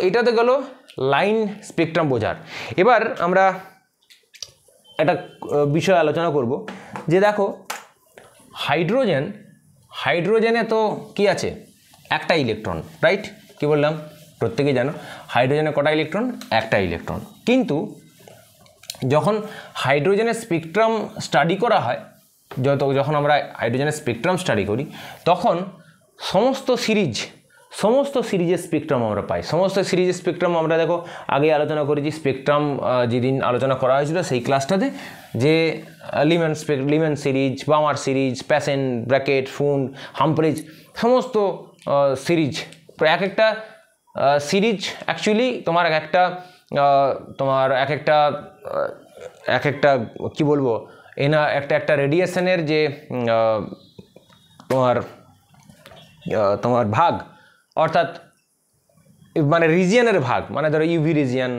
এটাতে গেল লাইন স্পেকট্রাম বোঝার। এবার আমরা একটা বিষয় আলোচনা করব যে দেখো, হাইড্রোজেনে তো কি আছে? একটা ইলেকট্রন, রাইট? কি বললাম? প্রত্যেকেই জানো হাইড্রোজেনে কটা ইলেকট্রন? একটা ইলেকট্রন। কিন্তু যখন হাইড্রোজেনের স্পেকট্রাম স্টাডি করা হয়, যখন আমরা হাইড্রোজেনের স্পেকট্রাম স্টাডি করি, তখন সমস্ত সিরিজের স্পেকট্রাম আমরা পাই। সমস্ত সিরিজের স্পেকট্রাম আমরা দেখো আগে আলোচনা করেছি। স্পেকট্রাম যেদিন আলোচনা করা হয়েছিল সেই ক্লাসটাতে, যে Lyman series, Balmer series, Paschen, Brackett, Pfund, Humphreys, সমস্ত সিরিজ, এক একটা সিরিজ অ্যাকচুয়ালি তোমার একটা তোমার এক একটা কি বলবো একটা রেডিয়েশনের যে তোমার ভাগ, অর্থাৎ মানে রিজিয়নের ভাগ, মানে ধরো ইউভি রিজিয়ন,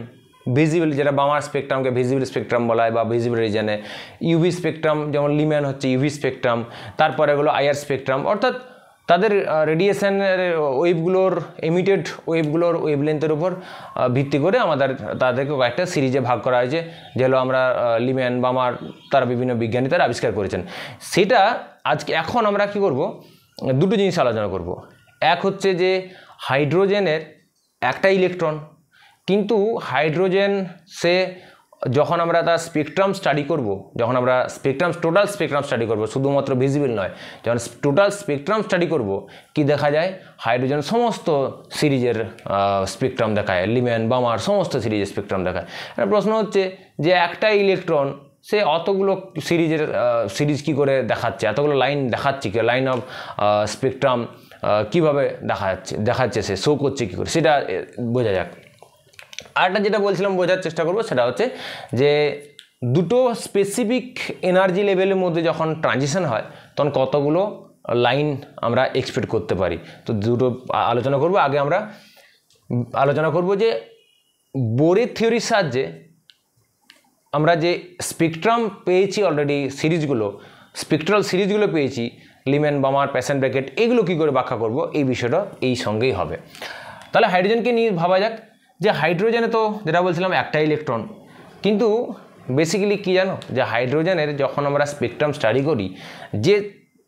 ভিজিবল, যেটা বামার স্পেকট্রামকে ভিজিবল স্পেকট্রাম বলা হয় বা ভিজিবল রিজিয়নে, ইউভি স্পেকট্রাম যেমন লিম্যান হচ্ছে ইউভি স্পেকট্রাম, তারপরে এগুলো আইআর স্পেকট্রাম, অর্থাৎ তাদের রেডিয়েশনের ওয়েভগুলোর এমিটেড ওয়েভগুলোর ওয়েভলেন্থের উপর ভিত্তি করে তাদেরকে কয়েকটা সিরিজে ভাগ করা হয়েছে, যেগুলো আমরা লিম্যান, বামার, তারা বিভিন্ন বিজ্ঞানী তারা আবিষ্কার করেছেন। সেটা এখন আমরা কি করব, দুটো জিনিস আলোচনা করব। এক হচ্ছে যে হাইড্রোজেনের একটা ইলেকট্রন, কিন্তু হাইড্রোজেন সে যখন আমরা তার স্পেকট্রাম স্টাডি করব, যখন আমরা টোটাল স্পেকট্রাম স্টাডি করব, শুধুমাত্র ভিজিবল নয়, যখন টোটাল স্পেকট্রাম স্টাডি করব, কি দেখা যায়, হাইড্রোজেন সমস্ত সিরিজের স্পেকট্রাম দেখায়, লিম্যান, বামার সমস্ত সিরিজের স্পেকট্রাম দেখায়। প্রশ্ন হচ্ছে যে একটা ইলেকট্রন সে অতগুলো সিরিজ কি করে দেখাচ্ছে, এতগুলো লাইন দেখাচ্ছে, কি লাইন অফ স্পেকট্রাম কীভাবে দেখাচ্ছে সে শো করছে কী করে, সেটা বোঝা যাক। আরেকটা যেটা বলছিলাম বোঝার চেষ্টা করব, সেটা হচ্ছে যে দুটো স্পেসিফিক এনার্জি লেভেলের মধ্যে যখন ট্রানজিশন হয় তখন কতগুলো লাইন আমরা এক্সপেক্ট করতে পারি। তো দুটো আলোচনা করব। আগে আমরা আলোচনা করব যে বোরের থিওরির সাহায্যে আমরা যে স্পেকট্রাম পেয়েছি অলরেডি, স্পেকট্রাল সিরিজগুলো পেয়েছি, লিম্যান, বামার, প্যাসেন্ট ব্র্যাকেট, এগুলো কী করে ব্যাখ্যা করব, এই বিষয়টা এই সঙ্গেই হবে। তাহলে হাইড্রোজেনকে নিয়ে ভাবা যাক যে হাইড্রোজেনে তো যেটা বলছিলাম একটা ইলেকট্রন, কিন্তু বেসিক্যালি কী জানো, যে হাইড্রোজেনের যখন আমরা স্পেকট্রাম স্টাডি করি, যে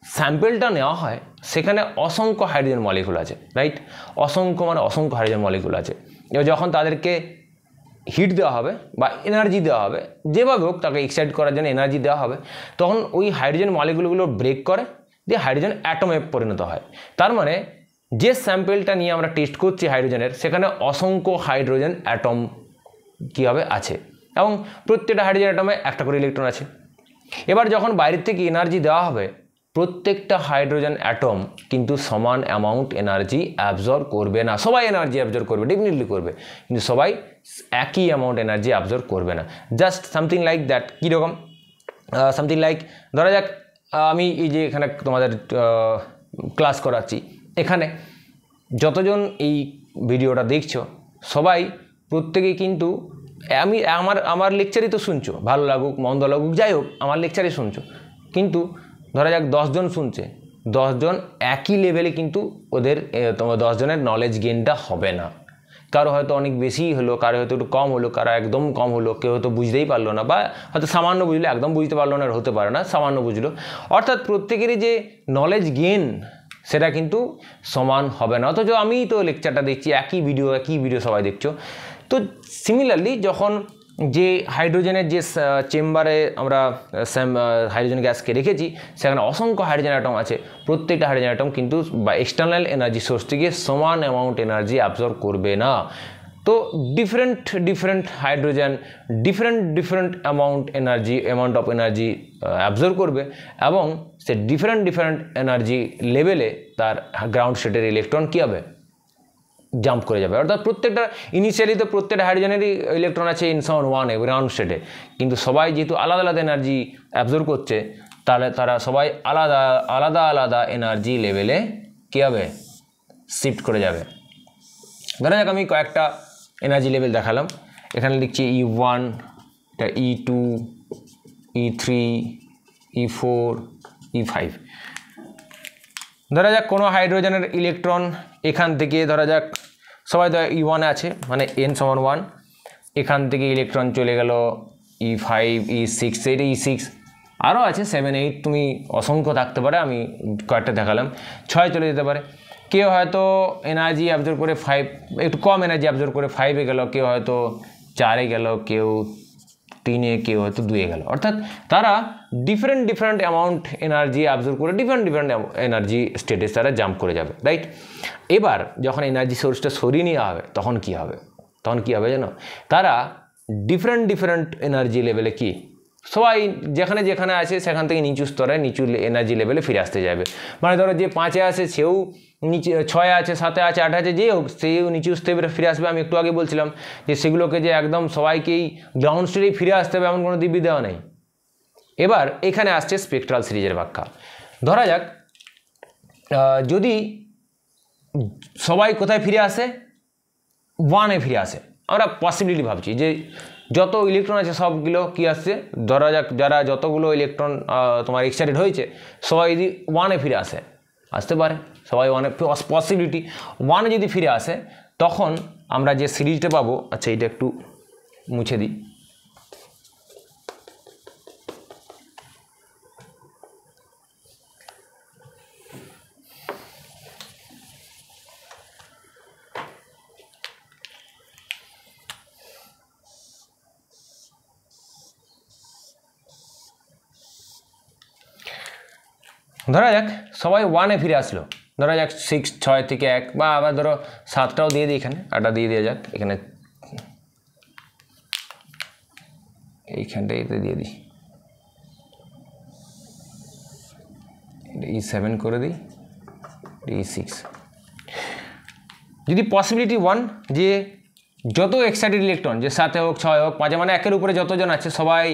স্যাম্পেলটা নেওয়া হয় সেখানে অসংখ্য হাইড্রোজেন মলিকুল আছে, রাইট? অসংখ্য হাইড্রোজেন মলিকুল আছে। এবার যখন তাদেরকে হিট দেওয়া হবে বা এনার্জি দেওয়া হবে, যেভাবে হোক তাকে এক্সাইট করার জন্য এনার্জি দেওয়া হবে, তখন ওই হাইড্রোজেন মলিকুলগুলো ব্রেক করে দিয়ে হাইড্রোজেন অ্যাটমে পরিণত হয়। তার মানে যে স্যাম্পেলটা নিয়ে আমরা টেস্ট করছি হাইড্রোজেনের, সেখানে অসংখ্য হাইড্রোজেন অ্যাটম কী হবে আছে, এবং প্রত্যেকটা হাইড্রোজেন অ্যাটমে একটা করে ইলেকট্রন আছে। এবার যখন বাইরের থেকে এনার্জি দেওয়া হবে, প্রত্যেকটা হাইড্রোজেন অ্যাটম কিন্তু সমান অ্যামাউন্ট এনার্জি অ্যাবজর্ব করবে না। সবাই এনার্জি অ্যাবজর্ব করবে, ডেফিনেটলি করবে, কিন্তু সবাই একই অ্যামাউন্ট এনার্জি অ্যাবজর্ব করবে না। Just something like that. কীরকম? সামথিং লাইক ধরা যাক আমি এই যে এখানে তোমাদের ক্লাস করাচ্ছি, এখানে যতজন এই ভিডিওটা দেখছো সবাই প্রত্যেকেই কিন্তু আমার লেকচারই তো শুনছো, ভালো লাগুক মন্দ লাগুক যাই হোক আমার লেকচারই শুনছো, কিন্তু ধরা যাক 10 জন শুনছে, 10 জন একই লেভেলে কিন্তু ওদের তোমার 10 জনের নলেজ গেইনটা হবে না। কারো হয়তো অনেক বেশি হলো, কারো হয়তো একটু কম হলো, কারো একদম কম হলো, কেউ হয়তো বুঝতেই পারলো না, বা হয়তো সামান্য বুঝলো, একদম বুঝতে পারলো না, হতে পারে না, সামান্য বুঝলো। অর্থাৎ প্রত্যেকেরই যে নলেজ গেইন সেটা কিন্তু সমান হবে না। অথচ আমি তো লেকচারটা দেখছি, একই ভিডিও সবাই দেখছো। তো সিমিলারলি যখন যে হাইড্রোজেনের যে চেম্বারে আমরা হাইড্রোজেন গ্যাসকে রেখেছি, সেখানে অসংখ্য হাইড্রোজেন অ্যাটম আছে, প্রত্যেকটা হাইড্রোজেন অ্যাটম কিন্তু বা এক্সটার্নাল এনার্জি সোর্স থেকে সমান অ্যামাউন্ট এনার্জি অ্যাবজর্ব করবে না। তো different hydrogen different amount of energy absorb করবে, এবং সে ডিফারেন্ট এনার্জি লেভেলে তার গ্রাউন্ড স্টেটের ইলেকট্রন কী হবে, জাম্প করে যাবে। অর্থাৎ প্রত্যেকটা ইনিশিয়ালি তো প্রত্যেকটা হাইড্রোজেনেরই ইলেকট্রন আছে ইনসাউন্ড 1 গ্রাউন্ড স্টেটে, কিন্তু সবাই যেহেতু আলাদা এনার্জি অ্যাবজর্ব করছে, তাহলে তারা সবাই আলাদা এনার্জি লেভেলে কী হবে, শিফট করে যাবে। ধরা যাক আমি কয়েকটা এনার্জি লেভেল দেখালাম, এখানে লিখছি E1, এটা E2, E3, E4, E5। ধরা যাক কোনো হাইড্রোজেনের ইলেকট্রন এখান থেকে, ধরা যাক সবাই তো E1 আছে, মানে n = 1, এখান থেকে ইলেকট্রন চলে গেল E5, E6, এটা E6, আরও আছে 7, 8, তুমি অসংখ্য থাকতে পারে, আমি কয়েকটা দেখালাম। 6 চলে যেতে পারে, কেউ হয়তো এনার্জি অ্যাবজর্ব করে 5, একটু কম এনার্জি অ্যাবজর্ব করে 5-এ গেল, কেউ হয়তো 4-এ গেল, কেউ 3-এ, কেউ হয়তো 2-এ গেল। অর্থাৎ তারা ডিফারেন্ট অ্যামাউন্ট এনার্জি অ্যাবজর্ব করে ডিফারেন্ট এনার্জি স্টেটে তারা জাম্প করে যাবে, রাইট? এবার যখন এনার্জি সোর্সটা সরিয়ে নেওয়া হবে তখন কি হবে জানো, তারা ডিফারেন্ট এনার্জি লেভেলে কি সবাই যেখানে যেখানে আছে সেখান থেকে নিচু স্তরে নিচু এনার্জি লেভেলে ফিরে আসতে যাবে। মানে ধরো যে 5-এ আছে সেও নিচে, 6-এ আছে, 7-এ আছে, 8-এ আছে, যেই হোক সেও নিচু স্তরে ফিরে আসবে। আমি একটু আগে বলছিলাম যে সেগুলোকে যে একদম সবাইকেই গ্রাউন্ড স্টেজেই ফিরে আসতে হবে এমন কোনো দিব্যি দেওয়া নেই। এবার এখানে আসছে স্পেকট্রাল সিরিজের ব্যাখ্যা। ধরা যাক যদি সবাই কোথায় ফিরে আসে, 1-এ ফিরে আসে। আমরা পসিবিলিটি ভাবছি যে যত ইলেকট্রন আছে সবগুলো কি আসছে, ধরা যাক যারা যতগুলো ইলেকট্রন তোমার এক্সাইটেড হয়েছে সবাই যদি 1-এ ফিরে আসতে পারে, সবাই 1-এ পসিবিলিটি 1-এ যদি ফিরে আসে তখন আমরা যে সিরিজটা পাবো, আচ্ছা এটা একটু মুছে দিই, ধরা যাক সবাই 1-এ ফিরে আসলো, ধরা যাক 6 থেকে 1 বা আবার ধরো 7টাও দিয়ে দিই, এখানে 8টা দিয়ে দেওয়া যাক, এখানে এইখানটাতে দিয়ে দিই, E7 করে দিই, E6। যদি পসিবিলিটি 1 যে যত এক্সাইটেড ইলেকট্রন, যে 7-এ হোক 6-এ হোক 5-এ, মানে 1-এর উপরে যতজন আছে সবাই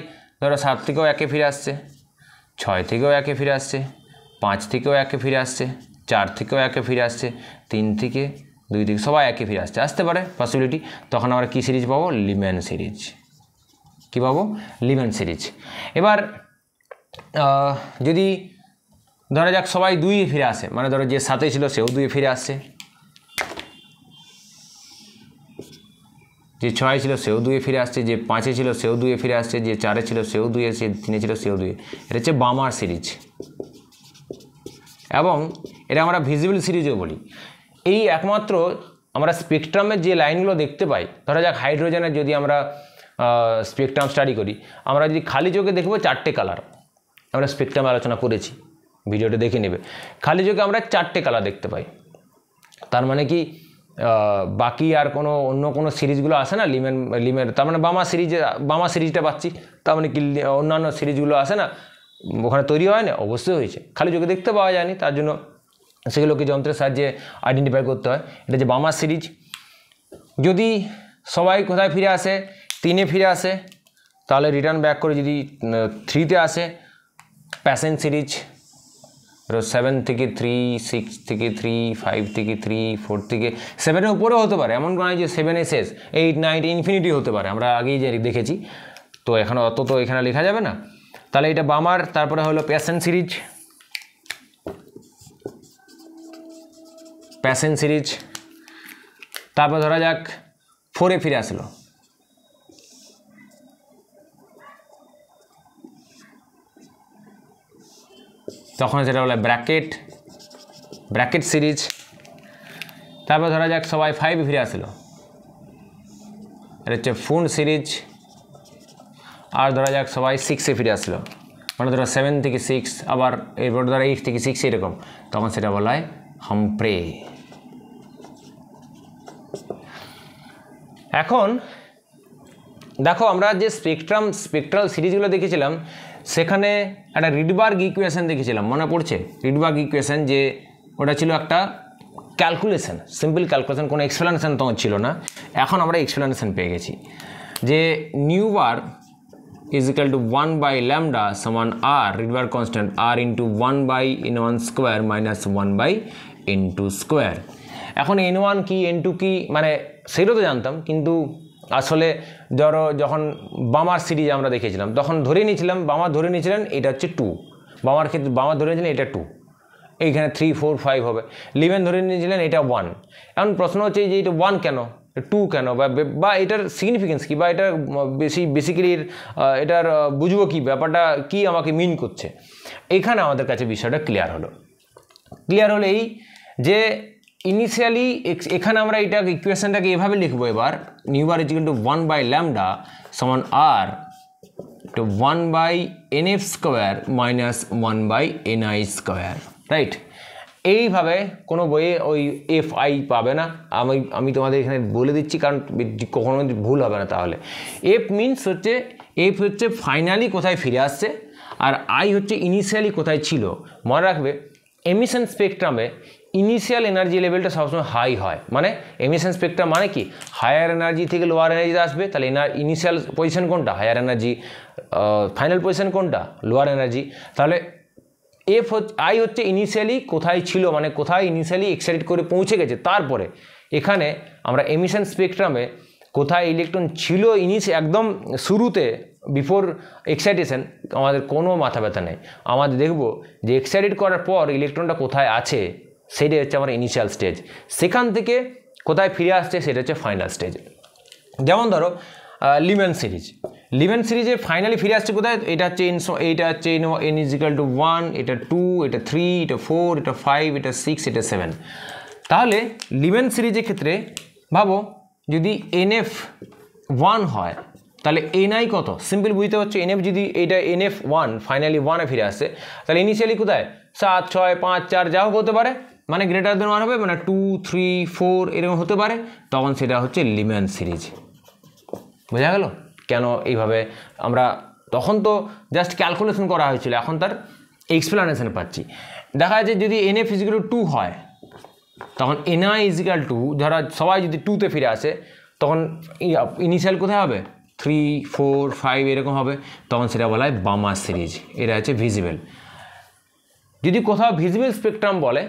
ধরো 7 থেকেও 1-এ ফিরে আসছে, 6 থেকেও 1-এ ফিরে আসছে, 5 থেকেও 1-এ ফিরে আসছে, 4 থেকেও 1-এ ফিরে আসছে, 3 থেকে 2 থেকে সবাই 1-এ ফিরে আসতে পারে পসিবিলিটি। তখন আমরা কী সিরিজ পাবো? Lyman series. কী পাবো? Lyman series. এবার যদি ধরা যাক সবাই 2-এ ফিরে আসে, মানে ধরো যে 7-এ ছিল সেও 2-এ ফিরে আসছে, যে 6-এ ছিল সেও 2-এ ফিরে আসছে, যে 5-এ ছিল সেও 2-এ ফিরে আসছে, যে 4-এ ছিল সেও 2-এ, 3-এ ছিল সেও 2-এ। এটা হচ্ছে বামার সিরিজ এবং এটা আমরা ভিজিবল সিরিজও বলি। এই একমাত্র আমরা স্পেকট্রামের যে লাইনগুলো দেখতে পাই, ধরা যাক হাইড্রোজেনের যদি আমরা স্পেকট্রাম স্টাডি করি, আমরা যদি খালি চোখে দেখব 4টে কালার, আমরা স্পেকট্রাম আলোচনা করেছি, ভিডিওটা দেখে নেবে। খালি চোখে আমরা 4টে কালার দেখতে পাই। তার মানে কি বাকি আর কোনো অন্য কোনো সিরিজগুলো আসে না লিমের, তার মানে বামা সিরিজটা পাচ্ছি, তার মানে কি অন্যান্য সিরিজগুলো আসে না, ওখানে তৈরি হয় না? অবশ্যই হয়েছে, খালি চোখে দেখতে পাওয়া যায়নি, তার জন্য সেগুলোকে যন্ত্রের সাহায্যে আইডেন্টিফাই করতে হয়। এটা যে বামা সিরিজ। যদি সবাই কোথায় ফিরে আসে? 3-এ ফিরে আসে, তাহলে রিটার্ন ব্যাক করে যদি 3-তে আসে, প্যাসেঞ্জ সিরিজ। 7 থেকে 3, 6 থেকে 3, 5 থেকে 3, 4 থেকে 7-এর উপরেও হতে পারে, এমন নয় যে 7-এ শেষ, 8, 9 ইনফিনিটি হতে পারে, আমরা আগেই যে দেখেছি। তো এখানে অত তো এখানে লেখা যাবে না, তাহলে এটা বামার। তারপরে হলো প্যাসেঞ্জ সিরিজ। তারপর ধরা যাক 4-এ ফিরে আসলো, তখন সেটা বলে ব্র্যাকেট সিরিজ। তারপর ধরা যাক সবাই 5-এ ফিরে আসলো, এটা হচ্ছে ফুন্ড সিরিজ। আর ধরা যাক সবাই 6-এ ফিরে আসলো, মানে ধরো 7 থেকে 6, আবার এরপর ধরো 8 থেকে 6 এরকম, তখন সেটা বলা হয় হামপ্রে। এখন দেখো আমরা যে স্পেকট্রাল সিরিজগুলো দেখেছিলাম, সেখানে একটা রিডবার্গ ইকুয়েশন দেখেছিলাম, মনে পড়ছে? রিডবার্গ ইকুয়েশন, যে ওটা ছিল একটা ক্যালকুলেশন, সিম্পল ক্যালকুলেশন, কোনো এক্সপ্লেনেশন তোমার ছিল না। এখন আমরা এক্সপ্লেনেশন পেয়ে গেছি যে new bar is equal to 1 by lambda সমান r, Rydberg constant, r into 1 by n1 square minus 1 by n2 square. এখন n1 কি n2 কি, মানে সেটা তো জানতাম, কিন্তু আসলে ধরো যখন বামার সিরিজ আমরা দেখেছিলাম তখন বামা ধরে নিয়েছিলেন এটা হচ্ছে 2, বামার ক্ষেত্রে বামা ধরে নিয়েছিলেন এটা 2, এইখানে 3, 4, 5 হবে। লিমেন ধরে নিয়েছিলেন এটা 1। এখন প্রশ্ন হচ্ছে যে এটা 1 কেন, 2 কেন, বা এটার সিগনিফিকেন্স কী, বা এটার বেসিক্যালি এটার বুঝবো কী, ব্যাপারটা কি আমাকে মিন করছে। এখানে আমাদের কাছে বিষয়টা ক্লিয়ার হলো এই যে ইনিশিয়ালি এখানে আমরা এটা ইকুয়েশনটাকে এভাবে লিখবো, এবার nu bar is equal to 1 by lambda সমান r to 1 by nf square minus 1 by ni square, right? এইভাবে কোনো বইয়ে ওই fi পাবে না, আমি তোমাদের এখানে বলে দিচ্ছি, কারণ কখনো ভুল হবে না। তাহলে f মিনস হচ্ছে এফ হচ্ছে ফাইনালি কোথায় ফিরে আসছে, আর আই হচ্ছে ইনিশিয়ালি কোথায় ছিল। মনে রাখবে এমিশন স্পেকট্রামে ইনিশিয়াল এনার্জি লেভেলটা সবসময় হাই হয়, মানে এমিশন স্পেকট্রাম মানে কি হায়ার এনার্জি থেকে লোয়ার এনার্জিতে আসবে, তাহলে ইনিশিয়াল পজিশন কোনটা হায়ার এনার্জি, ফাইনাল পজিশন কোনটা লোয়ার এনার্জি। তাহলে এফ আই হচ্ছে ইনিশিয়ালি কোথায় ছিল, মানে কোথায় ইনিশিয়ালি এক্সাইটেড করে পৌঁছে গেছে। তারপরে এখানে আমরা এমিশন স্পেকট্রামে কোথায় ইলেকট্রন ছিল একদম শুরুতে বিফোর এক্সাইটেশন আমাদের কোনো মাথা ব্যথা নেই, আমাদের দেখব যে এক্সাইটেড করার পর ইলেকট্রনটা কোথায় আছে সেটাই হচ্ছে আমার ইনিশিয়াল স্টেজ, সেখান থেকে কোথায় ফিরে আসছে সেটা হচ্ছে ফাইনাল স্টেজ। যেমন ধরো লিম্যান সিরিজে ফাইনালি ফিরে আসছে কোথায়, এটা হচ্ছে n ইজ ইকুয়াল টু 1, এটা 2, এটা 3, এটা 4, এটা 5, এটা 6, এটা 7। তাহলে লিম্যান সিরিজের ক্ষেত্রে ভাবো যদি NF1 হয় তাহলে NI কত, সিম্পল বুঝতে পারছো, NF যদি এটা NF1 ফাইনালি 1-এ ফিরে আসছে তাহলে ইনিশিয়ালি কোথায় 7, 6, 5, 4 যা হোক হতে পারে, মানে গ্রেটার দেন 1 হবে, মানে 2, 3, 4 এরকম হতে পারে, তখন সেটা হচ্ছে লিম্যান সিরিজ। বোঝা গেল কেন এইভাবে আমরা, তখন তো জাস্ট ক্যালকুলেশন করা হয়েছিল, এখন তার এক্সপ্লেনেশন পাচ্ছি। দেখা যাচ্ছে যদি NF = 2 হয় তখন NI = 2, ধরা সবাই যদি 2-তে ফিরে আসে তখন ইনিশিয়াল কোথায় হবে 3, 4, 5 এরকম হবে, তখন সেটা বলা হয় বামার সিরিজ। এটা হচ্ছে ভিজিবল। যদি কোথাও ভিজিবল স্পেকট্রাম বলে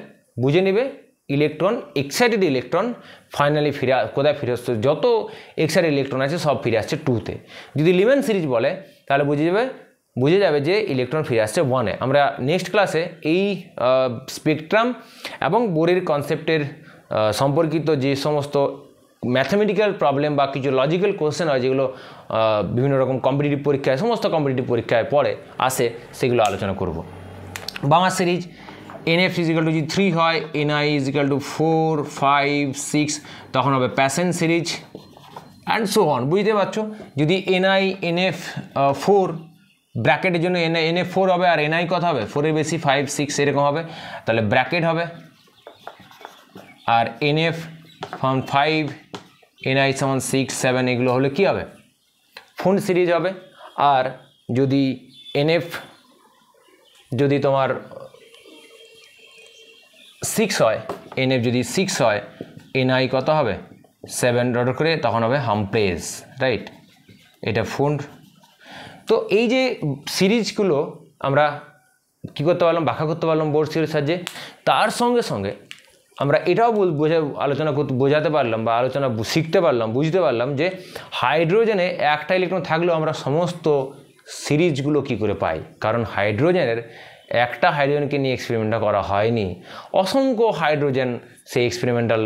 বুঝে নেবে ইলেকট্রন এক্সাইটেড ইলেকট্রন ফাইনালি কোথায় ফিরে আসছে, যত এক্সাইটেড ইলেকট্রন আছে সব ফিরে আসছে 2-তে। যদি লিম্যান সিরিজ বলে তাহলে বুঝে যাবে যে ইলেকট্রন ফিরে আসছে 1-এ। আমরা নেক্সট ক্লাসে এই স্পেকট্রাম এবং বোরের কনসেপ্টের সম্পর্কিত যে সমস্ত ম্যাথমেটিক্যাল প্রবলেম বা কিছু লজিক্যাল কোশ্চেন হয় যেগুলো বিভিন্ন রকম কম্পিটিটিভ পরীক্ষায়, সমস্ত কম্পিটিটিভ পরীক্ষায় পড়ে আসে, সেগুলো আলোচনা করব। বামার সিরিজ NF = যদি 3 হয়, NI = 4, 5, 6 তখন হবে patient series and so on. বুঝতে পারছো, যদি NI NF 4 ব্র্যাকেটের জন্য NF4 হবে, আর NI কত হবে 4-এর বেশি 5, 6 এরকম হবে, তাহলে ব্র্যাকেট হবে। আর NF from 5, NI = 6, 7 এগুলো হলে কি হবে ফোন সিরিজ হবে। আর যদি NF যদি তোমার 6 হয়, NF যদি 6 হয়, NI কত হবে 7 ডট করে, তখন হবে হামপ্লেস, রাইট। এটা ফোন। তো এই যে সিরিজগুলো আমরা কী করতে পারলাম, ব্যাখ্যা করতে পারলাম বোর সিরিজ সাহায্যে। তার সঙ্গে সঙ্গে আমরা এটাও বোঝাতে পারলাম বা শিখতে পারলাম, বুঝতে পারলাম যে হাইড্রোজেনে একটা ইলেকট্রন থাকলেও আমরা সমস্ত সিরিজগুলো কি করে পাই, কারণ হাইড্রোজেনের একটা হাইড্রোজেনকে নিয়ে এক্সপেরিমেন্টটা করা হয়নি, অসংখ্য হাইড্রোজেন সেই এক্সপেরিমেন্টাল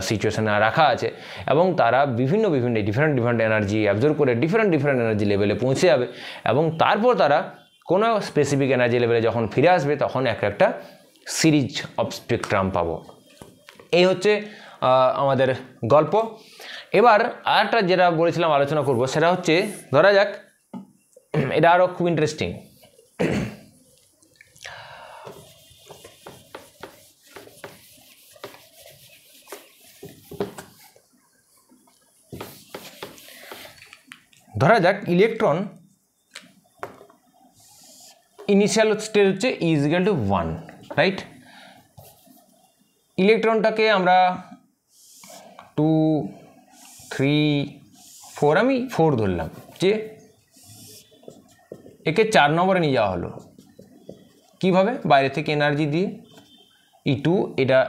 সিচুয়েশনে রাখা আছে, এবং তারা বিভিন্ন ডিফারেন্ট এনার্জি অ্যাবজর্ব করে ডিফারেন্ট এনার্জি লেভেলে পৌঁছে যাবে, এবং তারপর তারা কোনো স্পেসিফিক এনার্জি লেভেলে যখন ফিরে আসবে তখন একটা সিরিজ অফ স্পেকট্রাম পাবো। এই হচ্ছে আমাদের গল্প। এবার আরেকটা যেটা বলেছিলাম আলোচনা করব সেটা হচ্ছে, ধরা যাক এটা আরও খুব ইন্টারেস্টিং। ধরা যাক ইলেকট্রন ইনিশিয়াল স্টেজ হচ্ছে E = 1, রাইট। ইলেকট্রনটাকে আমরা 2, 3, 4, আমি 4 ধরলাম, যে একে 4 নম্বরে নিয়ে যাওয়া হলো কিভাবে, বাইরে থেকে এনার্জি দিয়ে E2, এটা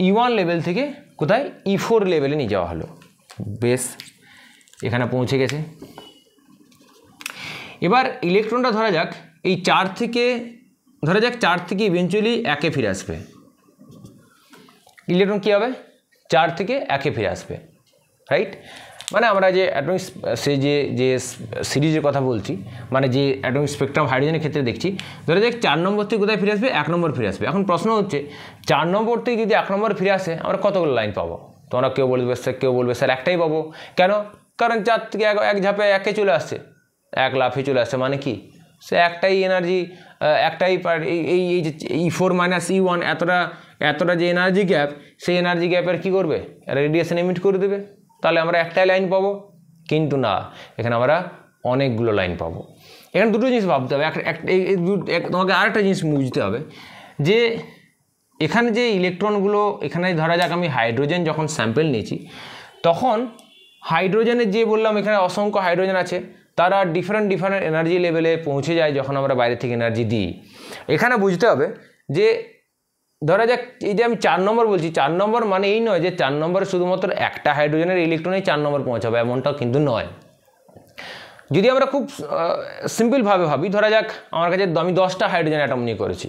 E1 লেভেল থেকে কোথায় E4 লেভেলে নিয়ে যাওয়া হলো, বেশ এখানে পৌঁছে গেছে। এবার ইলেকট্রনটা ধরা যাক এই 4 থেকে ইভেনচুয়ালি 1-এ ফিরে আসবে। ইলেকট্রন কী হবে 4 থেকে 1-এ ফিরে আসবে, রাইট। মানে আমরা যে অ্যাটমিক যে সিরিজের কথা বলছি, মানে যে অ্যাটমিক স্পেকট্রাম হাইড্রোজেনের ক্ষেত্রে দেখছি, ধরা যাক 4 নম্বর থেকে কোথায় ফিরে আসবে 1 নম্বর ফিরে আসবে। এখন প্রশ্ন হচ্ছে 4 নম্বর থেকে যদি 1 নম্বর ফিরে আসে আমরা কতগুলো লাইন পাবো, তোমরা কেউ বলবে স্যার একটাই পাবো। কেন? কারণ 4 থেকে 1 ঝাঁপে 1-এ চলে আসছে, 1 লাফে চলে আসছে, মানে কি সে একটাই এনার্জি, একটাই এই যে E4 - E1 এতটা যে এনার্জি গ্যাপ, সেই এনার্জি গ্যাপের কী করবে, রেডিয়েশন এমিট করে দেবে, তাহলে আমরা একটাই লাইন পাবো। কিন্তু না, এখানে আমরা অনেকগুলো লাইন পাবো। এখানে দুটো জিনিস ভাবতে হবে, তোমাকে আরেকটা জিনিস বুঝতে হবে যে এখানে যে ইলেকট্রনগুলো, এখানে ধরা যাক আমি হাইড্রোজেন যখন স্যাম্পল নিয়েছি, তখন হাইড্রোজেনের যে বললাম এখানে অসংখ্য হাইড্রোজেন আছে, তারা ডিফারেন্ট এনার্জি লেভেলে পৌঁছে যায় যখন আমরা বাইরে থেকে এনার্জি দিই। এখানে বুঝতে হবে যে ধরা যাক এই যে আমি 4 নম্বর বলছি, 4 নম্বর মানে এই নয় যে 4 নম্বরে শুধুমাত্র একটা হাইড্রোজেনের ইলেকট্রনেই 4 নম্বর পৌঁছাবে, এমনটাও কিন্তু নয়। যদি আমরা খুব সিম্পলভাবে ভাবি, ধরা যাক আমার কাছে আমি 10টা হাইড্রোজেন অ্যাটম নিয়ে করেছি,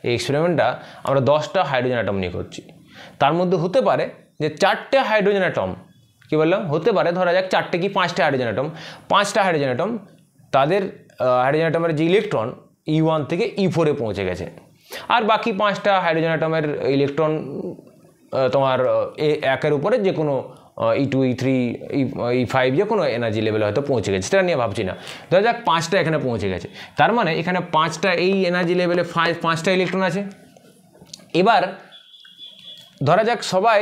এই এক্সপেরিমেন্টটা আমরা 10টা হাইড্রোজেন অ্যাটম নিয়ে করছি। তার মধ্যে হতে পারে যে 4টে হাইড্রোজেন অ্যাটম, কী বললাম, হতে পারে ধরা যাক 4টে কি 5টা হাইড্রোজেন অ্যাটম, 5টা হাইড্রোজেন অ্যাটম তাদের হাইড্রোজেন অ্যাটমের যে ইলেকট্রন E1 থেকে E4-এ পৌঁছে গেছে, আর বাকি 5টা হাইড্রোজেন অ্যাটমের ইলেকট্রন তোমার একের উপরে যে কোনো E2, E3, E5 যে কোনো এনার্জি লেভেলে হয়তো পৌঁছে গেছে, সেটা নিয়ে ভাবছি না। ধরা যাক 5টা এখানে পৌঁছে গেছে, তার মানে এখানে 5টা এই এনার্জি লেভেলে 5টা ইলেকট্রন আছে। এবার ধরা যাক সবাই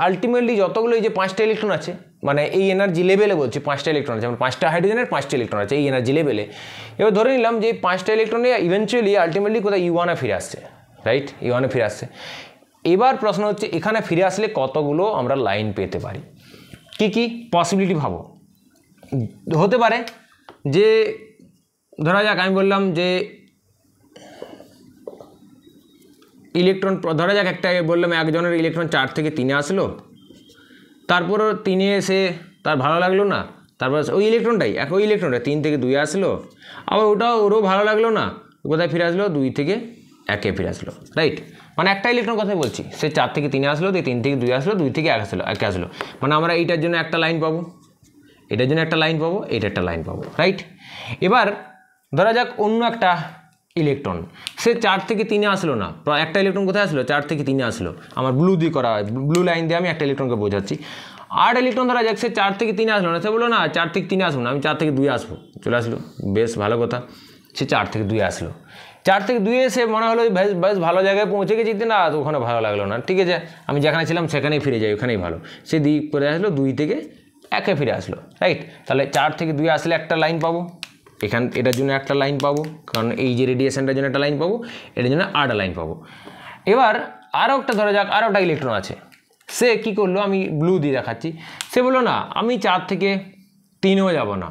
আলটিমেটলি যতগুলো এই যে 5টা ইলেকট্রন আছে, মানে এই এনার্জি লেভেলে বলছি 5টা ইলেকট্রন আছে, মানে 5টা হাইড্রোজেনের 5টা ইলেকট্রন আছে এই এনার্জি লেভেলে। এবার ধরে নিলাম যে 5টা ইলেকট্রনে ইভেনচুয়ালি আলটিমেটলি কোথায় E1-এ ফিরে আসছে, রাইট, E1-এ ফিরে আসছে। এবার প্রশ্ন হচ্ছে এখানে ফিরে আসলে কতগুলো আমরা লাইন পেতে পারি, কি কি পসিবিলিটি ভাবো। হতে পারে যে ধরা যাক আমি বললাম যে ইলেকট্রন, ধরা যাক একটা বললাম একজনের ইলেকট্রন 4 থেকে 3-এ আসলো, তারপরও 3-এ এসে তার ভালো লাগলো না, তারপর ওই ইলেকট্রনটা 3 থেকে 2-এ আসলো, আবার ওরও ভালো লাগলো না, কোথায় ফিরে আসলো, 2 থেকে 1-এ ফিরে আসলো, রাইট। মানে একটা ইলেকট্রন কথাই বলছি, সে 4 থেকে 3-এ আসলো, 3 থেকে 2-এ আসলো, 2 থেকে 1-এ আসলো, মানে আমরা এইটার জন্য একটা লাইন পাবো, এটার জন্য একটা লাইন পাবো, এটা একটা লাইন পাবো, রাইট। এবার ধরা যাক অন্য একটা ইলেকট্রন, সে 4 থেকে 3-এ আসলো না, একটা ইলেকট্রন কোথায় আসলো, 4 থেকে 3-এ আসলো, আমার ব্লু দিয়ে করা হয়, ব্লু লাইন দিয়ে আমি একটা ইলেকট্রনকে বোঝাচ্ছি। আর ইলেকট্রন ধরা যাক সে 4 থেকে 3-এ আসলো না, সে বললো না 4 থেকে 3-এ আসবো না, আমি 4 থেকে 2-এ আসবো, চলে আসলো, বেশ ভালো কথা, সে 4 থেকে 2-এ আসলো। 4 থেকে 2-এ এসে মনে হলো বেশ ভালো জায়গায় পৌঁছে গেছি, না ওখানে ভালো লাগলো না, ঠিক আছে আমি যেখানে ছিলাম সেখানেই ফিরে যাই, ওখানেই ভালো, সে দিক করে আসলো, 2 থেকে 1-এ ফিরে আসলো, রাইট। তাহলে 4 থেকে 2-এ আসলে একটা লাইন পাবো, এটার জন্য একটা লাইন পাবো, কারণ এই যে রেডিয়েশনটার জন্য একটা লাইন পাবো, এটার জন্য আরেকটা লাইন পাবো। এবার আরও একটা ধরা যাক আরও একটা ইলেকট্রন আছে, সে কি করলো, আমি ব্লু দিয়ে দেখাচ্ছি, সে বললো না আমি 4 থেকে 3-এও যাবো না,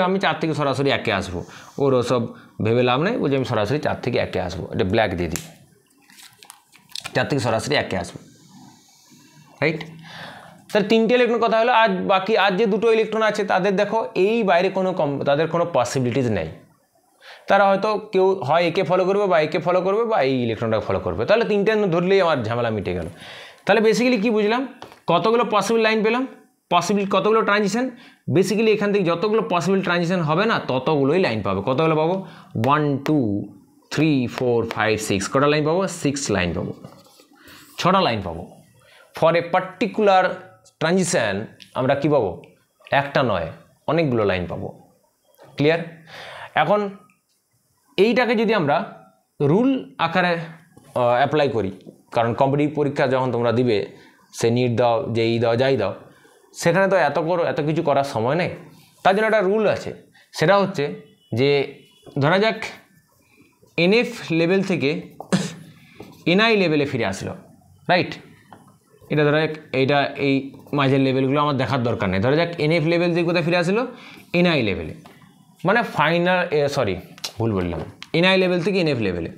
আমি 4 থেকে সরাসরি 1-এ আসবো, ওর ওসব ভেবে লাভ নেই, বলছি আমি সরাসরি 4 থেকে 1-এ আসবো, এটা ব্ল্যাক দিয়ে দিই, 4 থেকে সরাসরি 1-এ আসবো, রাইট। তার 3টে ইলেকট্রন কথা হলো। আর যে 2টো ইলেকট্রন আছে তাদের দেখো এই বাইরে তাদের কোনো পসিবিলিটিস নেই, তারা হয়তো কেউ হয় একে ফলো করবে বা একে ফলো করবে বা এই ইলেকট্রনটাকে ফলো করবে, তাহলে 3টে ধরলেই আমার ঝামেলা মিটে গেল। তাহলে বেসিক্যালি কি বুঝলাম, কতগুলো পসিবল লাইন পেলাম, কতগুলো ট্রানজিশন, বেসিক্যালি এখান থেকে যতগুলো পসিবল ট্রানজিশন হবে না ততগুলোই লাইন পাবে। কতগুলো পাবো, 1 2 3 4 5 6, কটা লাইন পাবো, 6 লাইন পাবো, 6টা লাইন পাবো। ফর এ পার্টিকুলার ট্রানজিশন আমরা কি পাবো, একটা নয় অনেকগুলো লাইন পাবো, ক্লিয়ার। এখন এইটাকে যদি আমরা রুল আকারে অ্যাপ্লাই করি, কারণ কম্পিটিটিভ পরীক্ষা যখন তোমরা দিবে, সে নিট দাও, জেই দাও, যাই দাও, সেখানে তো এত কিছু করার সময় নেই, তার জন্য একটা রুল আছে, সেটা হচ্ছে যে ধরা যাক এনএফ লেভেল থেকে এনআই লেভেলে ফিরে আসলো, রাইট। এটা ধরা যাক এই মাঝের লেভেলগুলো আমার দেখার দরকার নেই, ধরা যাক এনএফ লেভেল থেকে কোথায় ফিরে আসলো, এনআই লেভেলে, মানে ভুল বললাম, এনআই লেভেল থেকে এনএফ লেভেলে।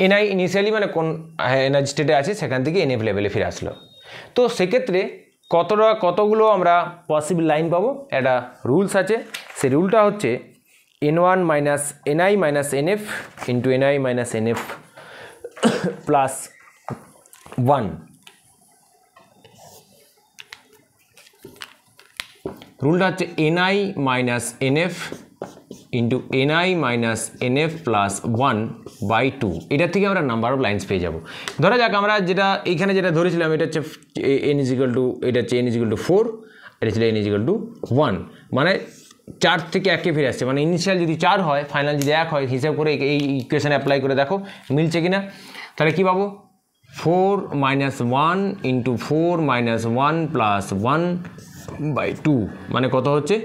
এনআই ইনিশিয়ালি মানে কোন এনার্জি স্টেটে আছে সেখান থেকে এনএফ লেভেলে ফিরে আসলো। তো সেক্ষেত্রে কতগুলো আমরা পসিবল লাইন পাবো, একটা রুলস আছে, সেই রুলটা হচ্ছে n1 minus NI minus NF into NI minus NF plus 1। রুলটা হচ্ছে NI minus NF into NI minus NF plus 1/2, এটার থেকে আমরা নাম্বার অফ লাইন্স পেয়ে যাবো। ধরা যাক আমরা এইখানে যেটা ধরেছিলাম, এটা হচ্ছে এটা হচ্ছে n=4, এটা ছিল n=1, মানে 4 থেকে 1-এ ফিরে আসছে, মানে ইনিশিয়াল যদি 4 হয়, ফাইনাল যদি 1 হয়, হিসাব করে এই ইকুয়েশন অ্যাপ্লাই করে দেখো মিলছে কিনা। তাহলে কি পাবো, 4 - 1 × 4 - 1 + 1 বাই 2 মানে কত হচ্ছে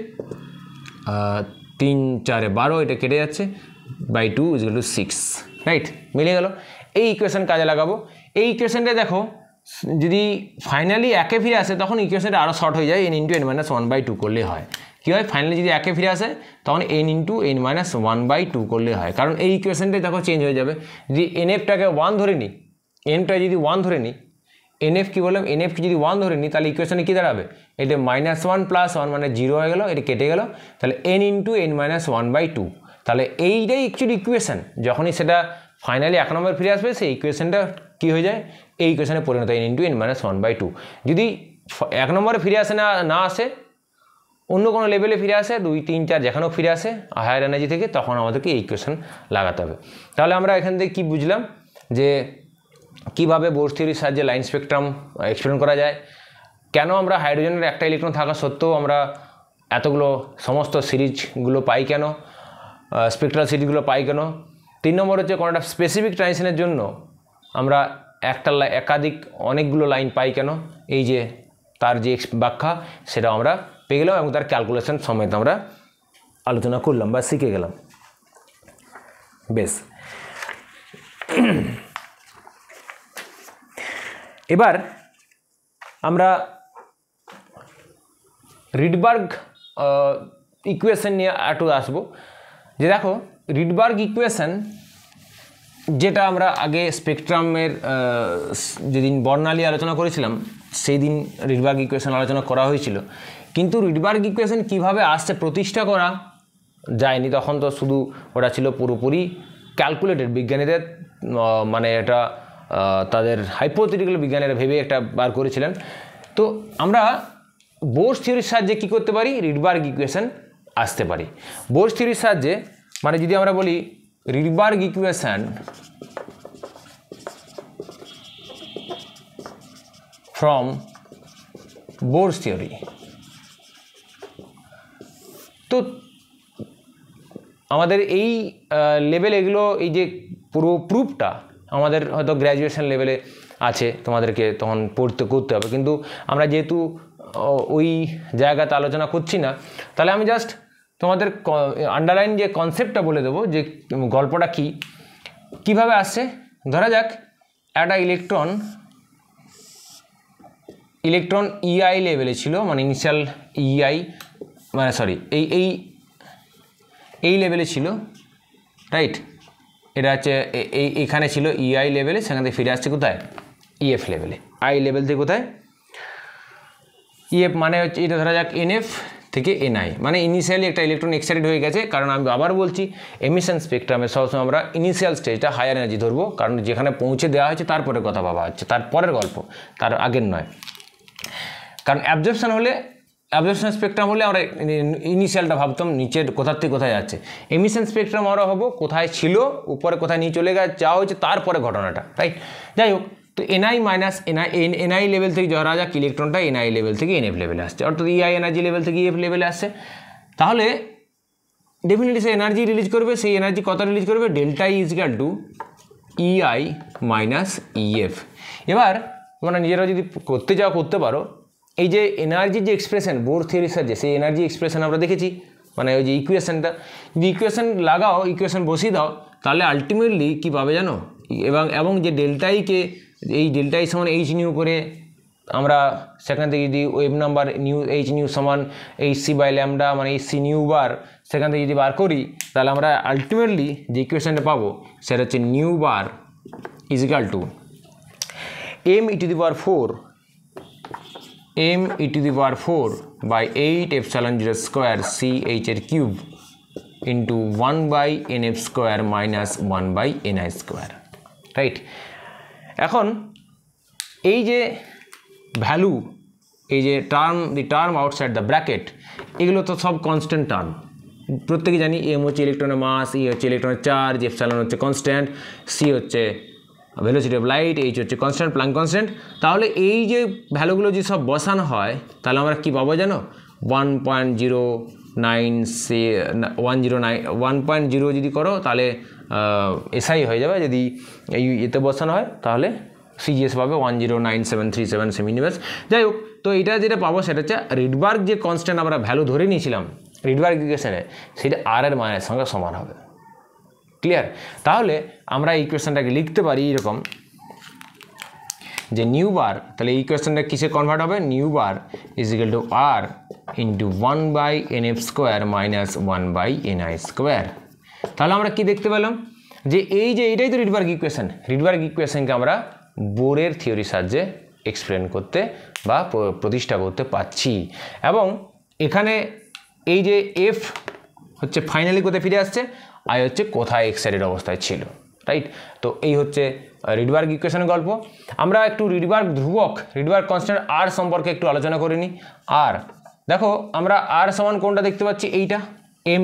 3 4 12, এটা কেটে যাচ্ছে, বাই 2 ইকুয়াল টু 6, রাইট? মিলে গেল। এই ইকুয়েশন কাজে লাগাবো। এই ইকুয়েশনটা দেখো যদি ফাইনালি একে ফিরে আসে তখন ইকুয়েশনটা আরও শর্ট হয়ে যায়, n ইন্টু n মাইনাস 1/2 করলে হয়। কী হয়, ফাইনালি যদি একে ফিরে আসে তখন n ইন্টু n মাইনাস 1/2 করলে হয়, কারণ এই ইকুয়েশনটাই দেখো চেঞ্জ হয়ে যাবে। যদি nfটাকে 1 ধরে নিই, nটা যদি 1 ধরে নিই, nf কী বললাম, nfকে যদি 1 ধরে নিই তাহলে ইকুয়েশনে কী দাঁড়াবে, এটা -1 + 1 মানে 0 হয়ে গেল, এটা কেটে গেল, তাহলে n ইন্টু n মাইনাস 1/2। তাহলে এইটাই অ্যাকচুয়ালি ইকুয়েশন। যখনই সেটা ফাইনালি 1 নম্বর ফিরে আসবে সেই ইকুয়েশনটা কী হয়ে যায়, এই ইকুয়েশনে পরিণত n ইন্টু n মাইনাস 1/2। যদি 1 নম্বরে ফিরে আসে না আসে, অন্য কোনো লেভেলে ফিরে আসে, 2 3 4 যেখানেও ফিরে আসে হায়ার এনার্জি থেকে, তখন আমাদেরকে এই ইকুয়েশন লাগাতে হবে। তাহলে আমরা এখান থেকে কী বুঝলাম, যে কীভাবে বোর থিওরির সাহায্যে লাইন স্পেকট্রাম এক্সপ্লেন করা যায়, কেন আমরা হাইড্রোজেনের একটা ইলেকট্রন থাকা সত্ত্বেও আমরা এতগুলো সমস্ত সিরিজগুলো পাই কেন, স্পেকট্রাল সিরিজগুলো পাই কেন। 3 নম্বর হচ্ছে কোনো একটা স্পেসিফিক ট্রানজিশনের জন্য আমরা একাধিক অনেকগুলো লাইন পাই কেন, এই যে তার যে ব্যাখ্যা সেটা আমরা পেয়ে গেলাম এবং তার ক্যালকুলেশন সমেত আমরা আলোচনা করলাম বা শিখে গেলাম। বেশ, এবার আমরা রিডবার্গ ইকুয়েশন নিয়ে একটু আসবো। যে দেখো রিডবার্গ ইকুয়েশন, যেটা আমরা আগে স্পেকট্রামের যেদিন বর্ণালী আলোচনা করেছিলাম সেই দিন রিডবার্গ ইকুয়েশন আলোচনা করা হয়েছিল, কিন্তু রিডবার্গ ইকুয়েশন কীভাবে আসছে প্রতিষ্ঠা করা যায়নি, তখন তো শুধু ওটা ছিল পুরোপুরি ক্যালকুলেটেড, বিজ্ঞানীদের মানে এটা তাদের হাইপোথেটিক্যাল বিজ্ঞানীরা ভেবে একটা বার করেছিলেন। তো আমরা বোরস থিওরির সাহায্যে কী করতে পারি, রিডবার্গ ইকুয়েশন আসতে পারি। বোরস থিওরির সাহায্যে মানে যদি আমরা বলি Rydberg equation from Bohr's theory, তো আমাদের এই লেভেল, এগুলো এই যে পুরো প্রুফটা আমাদের হয়তো গ্র্যাজুয়েশন লেভেলে আছে, তোমাদেরকে তখন করতে হবে, কিন্তু আমরা যেহেতু ওই জায়গাতে আলোচনা করছি না, তাহলে আমি জাস্ট তোমাদের আন্ডারলাইন যে কনসেপ্টটা বলে দেবো, যে গল্পটা কীভাবে আসছে। ধরা যাক একটা ইলেকট্রন ইআই লেভেলে ছিল, মানে ইনিশিয়াল ইআই মানে সরি এই লেভেলে ছিল, রাইট? এটা হচ্ছে এখানে ছিল ইআই লেভেলে, সেখান থেকে ফিরে আসছে কোথায়, ইএফ লেভেলে। আই লেভেল থেকে কোথায়, ইএফ মানে হচ্ছে এটা ধরা যাক এনএফ থেকে এনআই, মানে ইনিশিয়ালি একটা ইলেকট্রন এক্সাইটেড হয়ে গেছে। কারণ আমি আবার বলছি, এমিশন স্পেকট্রামে সবসময় আমরা ইনিশিয়াল স্টেজটা হায়ার এনার্জি ধরবো, কারণ যেখানে পৌঁছে দেওয়া হয়েছে তারপরে কথা ভাবা হচ্ছে, তারপরের গল্প, তার আগের নয়। কারণ অ্যাবজর্পশন স্পেকট্রাম হলে আমরা ইনিশিয়ালটা ভাবতাম নিচের কোথার থেকে কোথায় যাচ্ছে, এমিশন স্পেকট্রাম আমরা হবো কোথায় ছিল, উপরে কোথায় নিয়ে চলে গেছে যাওয়া হয়েছে তারপরে ঘটনাটা, রাইট? যাই হোক, তো এনআই মাইনাস এনআই লেভেল থেকে ধরা যাক ইলেকট্রনটা এনআই লেভেল থেকে এনএফ লেভেলে আসছে, অর্থাৎ ইআই এনার্জি লেভেল থেকে ইএফ লেভেলে আসছে। তাহলে ডেফিনেটলি সে এনার্জি রিলিজ করবে, সেই এনার্জি কত রিলিজ করবে, delta E is equal two EI minus EF. এবার তোমরা নিজেরা যদি করতে চাও করতে পারো, এই যে এনার্জির যে এক্সপ্রেশন বোর থিওরির সাহায্যে, সেই এনার্জি এক্সপ্রেশন আমরা দেখেছি, মানে ওই যে ইকুয়েশনটা যদি ইকুয়েশন লাগাও, ইকুয়েশন বসিয়ে দাও, তাহলে আলটিমেটলি কী পাবে জানো, এবং যে ডেল্টাইকে এই ডেল্টাই সমান এইচ নিউ করে আমরা সেখান থেকে যদি ওয়েভ নাম্বার এইচ নিউ সমান এইচ সি বাই ল্যামডা মানে এইচ সি নিউ বার, সেখান থেকে যদি বার করি, তাহলে আমরা আলটিমেটলি যে ইকুয়েশনটা পাবো সেটা হচ্ছে new bar is equal two m e to the power 4 by 8 epsilon 0 square c h এর cube into 1 by nf square minus 1 by ni square, right? এখন এই যে ভ্যালু, এই যে টার্ম আউটসাইড দ্য ব্র্যাকেট, এগুলো তো সব কনস্ট্যান্ট টার্ম, প্রত্যেকে জানি। এম হচ্ছে ইলেকট্রনের মাস, ই হচ্ছে ইলেকট্রনের চার্জ, এপসাইলন হচ্ছে কনস্ট্যান্ট, সি হচ্ছে ভেলোসিটি অফ লাইট, এইচ হচ্ছে কনস্ট্যান্ট, প্ল্যাঙ্ক কনস্ট্যান্ট। তাহলে এই যে ভ্যালুগুলো যদি সব বসানো হয় তাহলে আমরা কী পাবো জানো, 1.09 যদি করো তাহলে এসআই হয়ে যাবে, যদি এই এতে বসানো হয় তাহলে সিজিএস পাবে 109737 সেমি ইউনিভার্স। যাই হোক, তো এটা যেটা পাবো সেটা হচ্ছে রিডবার্গ যে কনস্ট্যান্ট আমরা ভ্যালু ধরে নিয়েছিলাম রিডবার্গ ইকুয়েশনে, সেটা আর এর মানের সঙ্গে সমান হবে। ক্লিয়ার? তাহলে আমরা এই ইকুয়েশনটাকে লিখতে পারি এরকম যে নিউ বার, তাহলে এই ইকুয়েশনটা কিসে কনভার্ট হবে? Nu bar is equal to R into 1/nf² minus 1/ni²। তাহলে আমরা কি দেখতে পেলাম যে এই যে এটাই তো রিডবার্গ ইকুয়েশন, রিডবার্গ ইকুয়েশনকে আমরা বোরের থিওরির সাহায্যে এক্সপ্লেন করতে বা প্রতিষ্ঠা করতে পারছি। এবং এখানে এই যে এফ হচ্ছে ফাইনালি কোথায় ফিরে আসছে, আই হচ্ছে কোথায় এক্সাইটেড অবস্থায় ছিল, রাইট? তো এই হচ্ছে রিডবার্গ ইকুয়েশনের গল্প। আমরা একটু রিডবার্গ ধ্রুবক, রিডবার্গ কনস্ট্যান্ট আর সম্পর্কে একটু আলোচনা করে নিই। আর দেখো আমরা আর সমান কোনটা দেখতে পাচ্ছি, এইটা m⁴,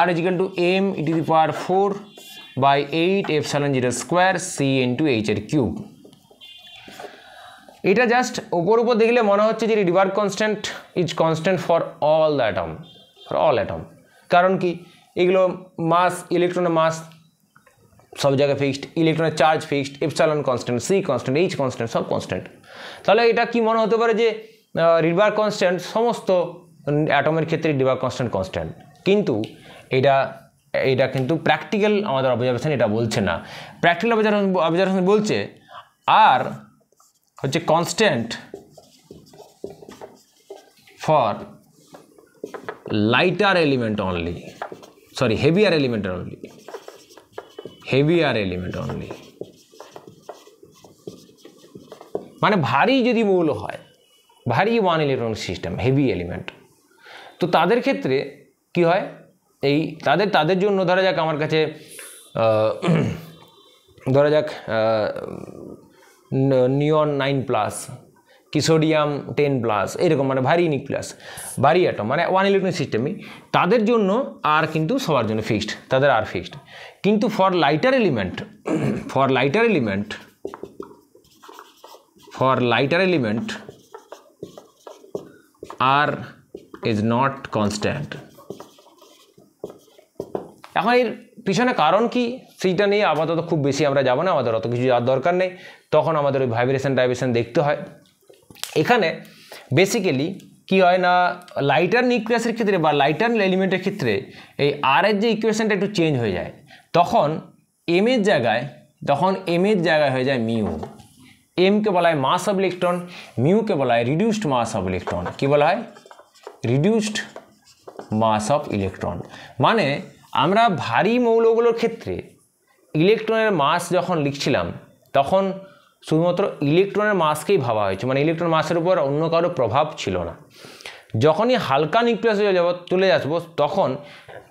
r is equal two m⁴/8ε0² c into h এর কিউব। এটা জাস্ট ওপর দেখলে মনে হচ্ছে যে Rydberg constant is constant for all the atom, for all atom. কারণ কি, এগুলো মাস, ইলেকট্রনের মাস সব জায়গায় ফিক্সড, ইলেকট্রনের charge fixed, epsilon constant, c constant, h constant, সব কনস্ট্যান্ট। তাহলে এটা কি মনে হতে পারে যে রিডবার্গ কনস্ট্যান্ট সমস্ত অ্যাটমের ক্ষেত্রে রিডবার্গ কনস্ট্যান্ট, কিন্তু এটা কিন্তু প্র্যাকটিক্যাল আমাদের অবজারভেশন এটা বলছে না। প্র্যাকটিক্যাল অবজারভেশন বলছে আর হচ্ছে constant for lighter element only, sorry heavier element only, heavier element only. মানে ভারী যদি মৌল হয়, ভারী one electron system, heavy element, তো তাদের ক্ষেত্রে কি হয়, এই তাদের জন্য ধরা যাক আমার কাছে ধরা যাক নিয়ন 9+, কি সোডিয়াম 10+, এরকম মানে ভারী নিউক্লিয়াস, ভারী অ্যাটম, মানে ওয়ান ইলেকট্রন সিস্টেমই, তাদের জন্য আর কিন্তু সবার জন্য ফিক্সড, তাদের আর ফিক্সড। কিন্তু for lighter element R is not constant. এখন এর পিছনে কারণ কি সেইটা নিয়ে আপাতত খুব বেশি আমরা যাব না, আমাদের অত কিছু যাওয়ার দরকার নেই, তখন আমাদের ওই ভাইব্রেশন টাইব্রেশন দেখতে হয়। এখানে বেসিক্যালি কি হয় না, লাইটার নিউক্লিয়াসের ক্ষেত্রে বা লাইটার এলিমেন্টের ক্ষেত্রে এই আর এর যে ইকুয়েশনটা একটু চেঞ্জ হয়ে যায়, তখন এম এর জায়গায় হয়ে যায় মিউ। এমকে বলা হয় মাস অফ ইলেকট্রন, মিউকে বলা হয় রিডিউসড মাস অফ ইলেকট্রন। কি বলা হয়? Reduced mass of electron. মানে আমরা ভারী মৌলগুলোর ক্ষেত্রে ইলেকট্রনের মাস যখন লিখছিলাম তখন শুধুমাত্র ইলেকট্রনের মাসকেই ভাবা হয়েছে, মানে ইলেকট্রন মাসের উপর অন্য কারো প্রভাব ছিল না। যখনই হালকা নিউক্লিয়াসে চলে আসবো তখন